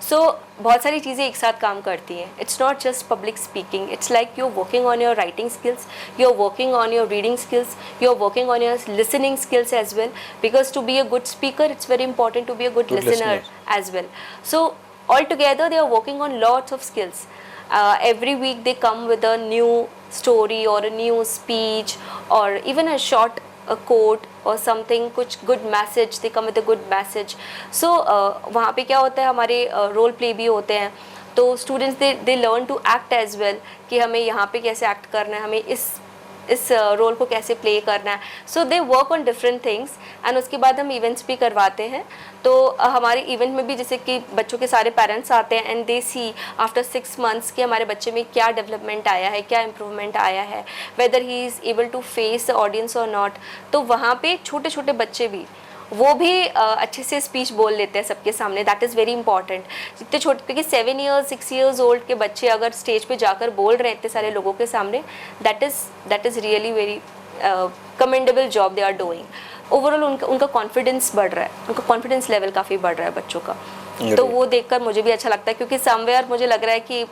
सो बहुत सारी चीज़ें एक साथ काम करती हैं। It's not just public speaking, it's like you are working on your writing skills, you are working on your reading skills, you are working on your listening skills as well, because to be a good speaker it's very important to be a good listener as well. So altogether they are working on lots of skills. Every week they come with a new story or a new speech or even a short a quote or something, कुछ good message, they come with a good message. So वहाँ पे क्या होता है, हमारे role play भी होते हैं, तो students they learn to act as well, कि हमें यहाँ पे कैसे act करना है, हमें इस इस रोल को कैसे प्ले करना है. So they work on different things and उसके बाद हम इवेंट्स भी करवाते हैं. तो हमारे इवेंट में भी जैसे कि बच्चों के सारे पेरेंट्स आते हैं and they see after 6 months कि हमारे बच्चे में क्या डेवलपमेंट आया है, क्या इम्प्रूवमेंट आया है, whether he is able to face the audience और नॉट. तो वहाँ पे छोटे छोटे बच्चे भी वो भी अच्छे से स्पीच बोल लेते हैं सबके सामने. That is very important. जितने छोटे, क्योंकि 7 ईयर्स 6 ईयर्स ओल्ड के बच्चे अगर स्टेज पे जाकर बोल रहे हैं इतने सारे लोगों के सामने, that is really very commendable job they are doing. Overall उनका कॉन्फिडेंस बढ़ रहा है, उनका कॉन्फिडेंस लेवल काफ़ी बढ़ रहा है बच्चों का. तो वो देखकर मुझे भी अच्छा लगता है, क्योंकि समवेयर मुझे लग रहा है कि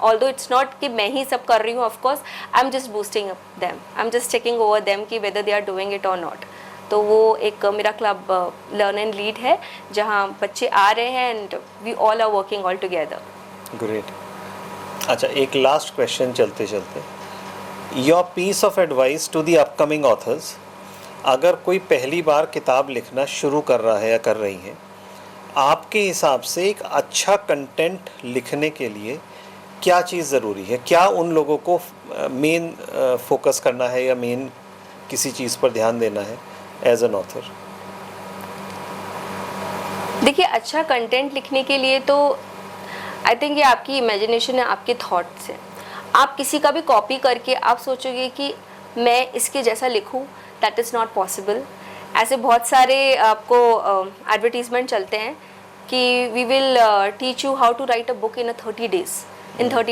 ऑल्दो इट्स नॉट कि मैं ही सब कर रही हूँ, of course I am just boosting up them, I am just checking over them कि whether they are doing it or not. तो वो एक मेरा क्लब लर्न एंड लीड है जहाँ बच्चे आ रहे हैं and we all are working all together.
Great. अच्छा, एक लास्ट क्वेश्चन चलते चलते, your piece of advice to the upcoming authors. अगर कोई पहली बार किताब लिखना शुरू कर रहा है या कर रही है, आपके हिसाब से एक अच्छा कंटेंट लिखने के लिए क्या चीज़ ज़रूरी है? क्या उन लोगों को मेन फोकस करना है या मेन किसी चीज़ पर ध्यान देना है एज एन ऑथर?
देखिए, अच्छा कंटेंट लिखने के लिए तो आई थिंक ये आपकी इमेजिनेशन है, आपके थॉट्स हैं. आप किसी का भी कॉपी करके आप सोचोगे कि मैं इसके जैसा लिखूं, दैट इज़ नॉट पॉसिबल. ऐसे बहुत सारे आपको एडवर्टीजमेंट चलते हैं कि we will teach you how to write a book in 30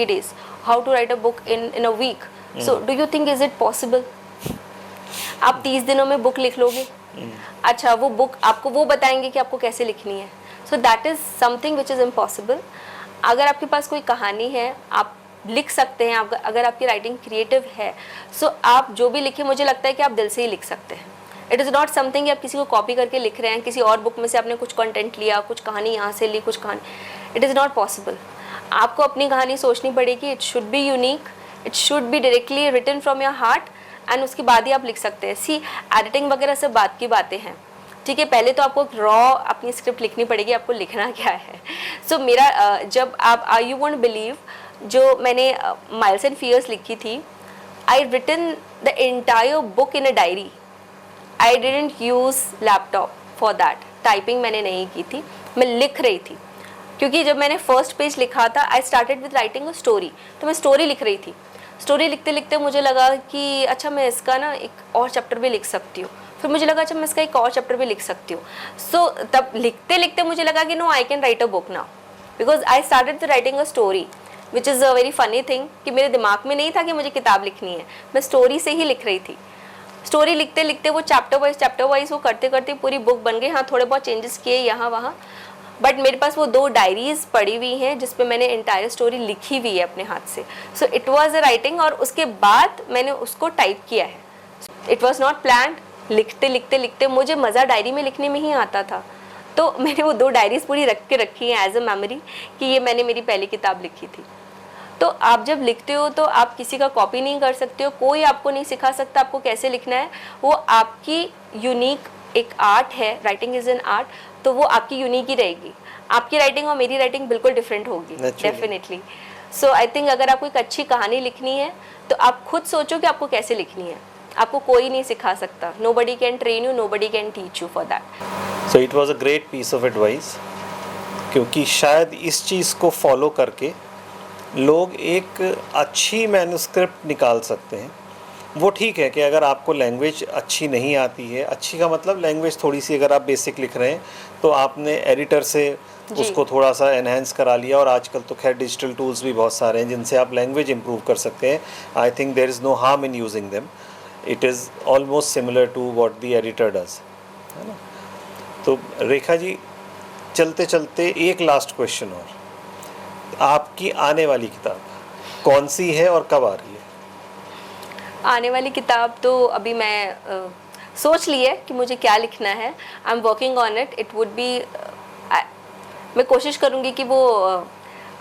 days, how to write a book in a week. So do you think is it possible? आप 30 दिनों में बुक लिख लोगे? अच्छा, वो बुक आपको वो बताएंगे कि आपको कैसे लिखनी है. So that is something which is impossible. अगर आपके पास कोई कहानी है, आप लिख सकते हैं. अगर आपकी राइटिंग क्रिएटिव है, सो आप जो भी लिखें, मुझे लगता है कि आप दिल से ही लिख सकते हैं. इट इज़ नॉट समथिंग कि आप किसी को कॉपी करके लिख रहे हैं, किसी और बुक में से आपने कुछ कंटेंट लिया, कुछ कहानी यहाँ से ली, कुछ कहानी. It is not possible. आपको अपनी कहानी सोचनी पड़ेगी. It should be unique, it should be directly written from your heart and उसके बाद ही आप लिख सकते हैं. सी, एडिटिंग वगैरह सब बात की बातें हैं, ठीक है. पहले तो आपको रॉ अपनी स्क्रिप्ट लिखनी पड़ेगी, आपको लिखना क्या है. सो मेरा जब आप यू वोंट बिलीव, जो मैंने माइल्स एंड फियर्स लिखी थी, I written the entire book in a diary. I didn't use laptop for that. Typing मैंने नहीं की थी, मैं लिख रही थी. क्योंकि जब मैंने फर्स्ट पेज लिखा था, आई started with writing a story. तो मैं स्टोरी लिख रही थी. स्टोरी लिखते लिखते मुझे लगा कि अच्छा, मैं इसका ना एक और चैप्टर भी लिख सकती हूँ. फिर मुझे लगा अच्छा, मैं इसका एक और चैप्टर भी लिख सकती हूँ. सो तब लिखते लिखते मुझे लगा कि no, I can write a book now, because I started with writing a story which is a very funny thing कि मेरे दिमाग में नहीं था कि मुझे किताब लिखनी है, मैं स्टोरी से ही लिख रही थी. स्टोरी लिखते लिखते वो चैप्टर वाइज वो करते करते पूरी बुक बन गई. हाँ, थोड़े बहुत चेंजेस किए यहाँ वहाँ, बट मेरे पास वो 2 डायरीज पड़ी हुई हैं जिस पे मैंने एंटायर स्टोरी लिखी हुई है अपने हाथ से. सो इट वाज अ राइटिंग, और उसके बाद मैंने उसको टाइप किया है. It was not planned. लिखते लिखते लिखते मुझे मज़ा डायरी में लिखने में ही आता था, तो मैंने वो 2 डायरीज पूरी रख के रखी हैं एज अ मेमोरी कि ये मैंने मेरी पहली किताब लिखी थी. तो आप जब लिखते हो तो आप किसी का कॉपी नहीं कर सकते हो, कोई आपको नहीं सिखा सकता आपको कैसे लिखना है. वो आपकी यूनिक एक आर्ट है. राइटिंग इज़ एन आर्ट, तो वो आपकी यूनिक ही रहेगी. आपकी राइटिंग और मेरी राइटिंग बिल्कुल डिफरेंट होगी, डेफिनेटली. सो आई थिंक अगर आपको एक अच्छी कहानी लिखनी है तो आप खुद सोचो कि आपको कैसे लिखनी है. आपको कोई नहीं सिखा सकता. Nobody can train you, nobody can teach you for that.
So it was a great piece of advice, क्योंकि शायद इस चीज़ को फॉलो करके लोग एक अच्छी मैन्युस्क्रिप्ट निकाल सकते हैं. वो ठीक है कि अगर आपको लैंग्वेज अच्छी नहीं आती है, अच्छी का मतलब लैंग्वेज थोड़ी सी, अगर आप बेसिक लिख रहे हैं तो आपने एडिटर से उसको थोड़ा सा एनहेंस करा लिया. और आजकल तो खैर डिजिटल टूल्स भी बहुत सारे हैं जिनसे आप लैंग्वेज इम्प्रूव कर सकते हैं. I think there is no harm in using them. It is almost similar to what the editor does, है ना. तो रेखा जी, चलते चलते एक लास्ट क्वेश्चन और, आपकी आने वाली किताब कौन सी है और कब आ रही है?
आने वाली किताब तो अभी मैं सोच ली है कि मुझे क्या लिखना है. I am working on it. It would be, मैं कोशिश करूँगी कि वो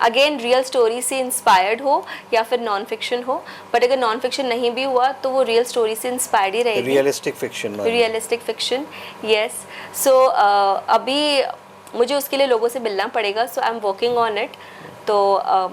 अगेन रियल स्टोरी से इंस्पायर्ड हो या फिर नॉन फिक्शन हो. बट अगर नॉन फिक्शन नहीं भी हुआ तो वो रियल स्टोरी से इंस्पायर्ड ही रहेगी.
Realistic fiction.
Realistic fiction, yes. So अभी मुझे उसके लिए लोगों से मिलना पड़ेगा. So I am working on it. तो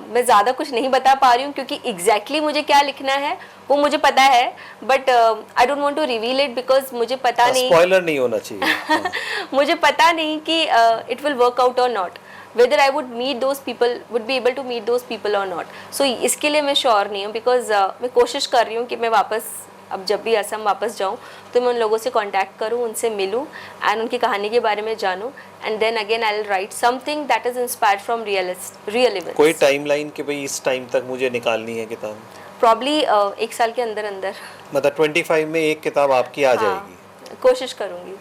मैं ज़्यादा कुछ नहीं बता पा रही हूँ क्योंकि एग्जैक्टली मुझे क्या लिखना है वो मुझे पता है, but I don't want to reveal it because मुझे पता नहीं,
स्पॉइलर नहीं होना चाहिए।
मुझे पता नहीं कि इट विल वर्क आउट और not, whether I would meet those people, would be able to meet those people or not. So इसके लिए मैं श्योर नहीं हूँ बिकॉज मैं कोशिश कर रही हूँ कि मैं वापस अब जब भी असम वापस जाऊँ तो मैं उन लोगों से कांटेक्ट करूँ, उनसे मिलूँ एंड उनकी कहानी के बारे में जानूँ and then again I will write something that is inspired from real events.
कोई टाइमलाइन कि भाई इस टाइम तक मुझे निकालनी है किताब?
प्रॉब्ली 1 साल के अंदर अंदर,
मतलब 25 में एक किताब आपकी आ जाएगी?
कोशिश करूँगी।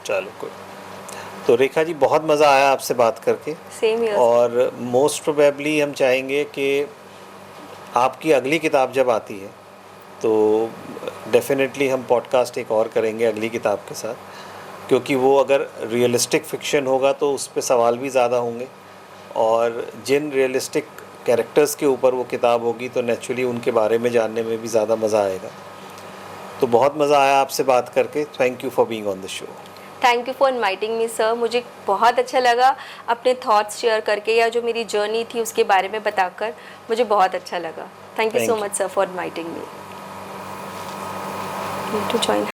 चलो कोई। तो रेखा जी बहुत मज़ा आया आपसे बात करके।
Same here.
और मोस्ट प्रोबेबली हम चाहेंगे कि आपकी अगली किताब जब आती है तो डेफिनेटली हम पॉडकास्ट एक और करेंगे अगली किताब के साथ, क्योंकि वो अगर रियलिस्टिक फिक्शन होगा तो उस पे सवाल भी ज़्यादा होंगे, और जिन रियलिस्टिक कैरेक्टर्स के ऊपर वो किताब होगी तो नेचुरली उनके बारे में जानने में भी ज़्यादा मज़ा आएगा। तो बहुत मज़ा आया आपसे बात करके। Thank you for being on the show.
Thank you for inviting me sir. मुझे बहुत अच्छा लगा अपने थॉट्स शेयर करके या जो मेरी जर्नी थी उसके बारे में बताकर, मुझे बहुत अच्छा लगा। Thank you so much sir for inviting me to join.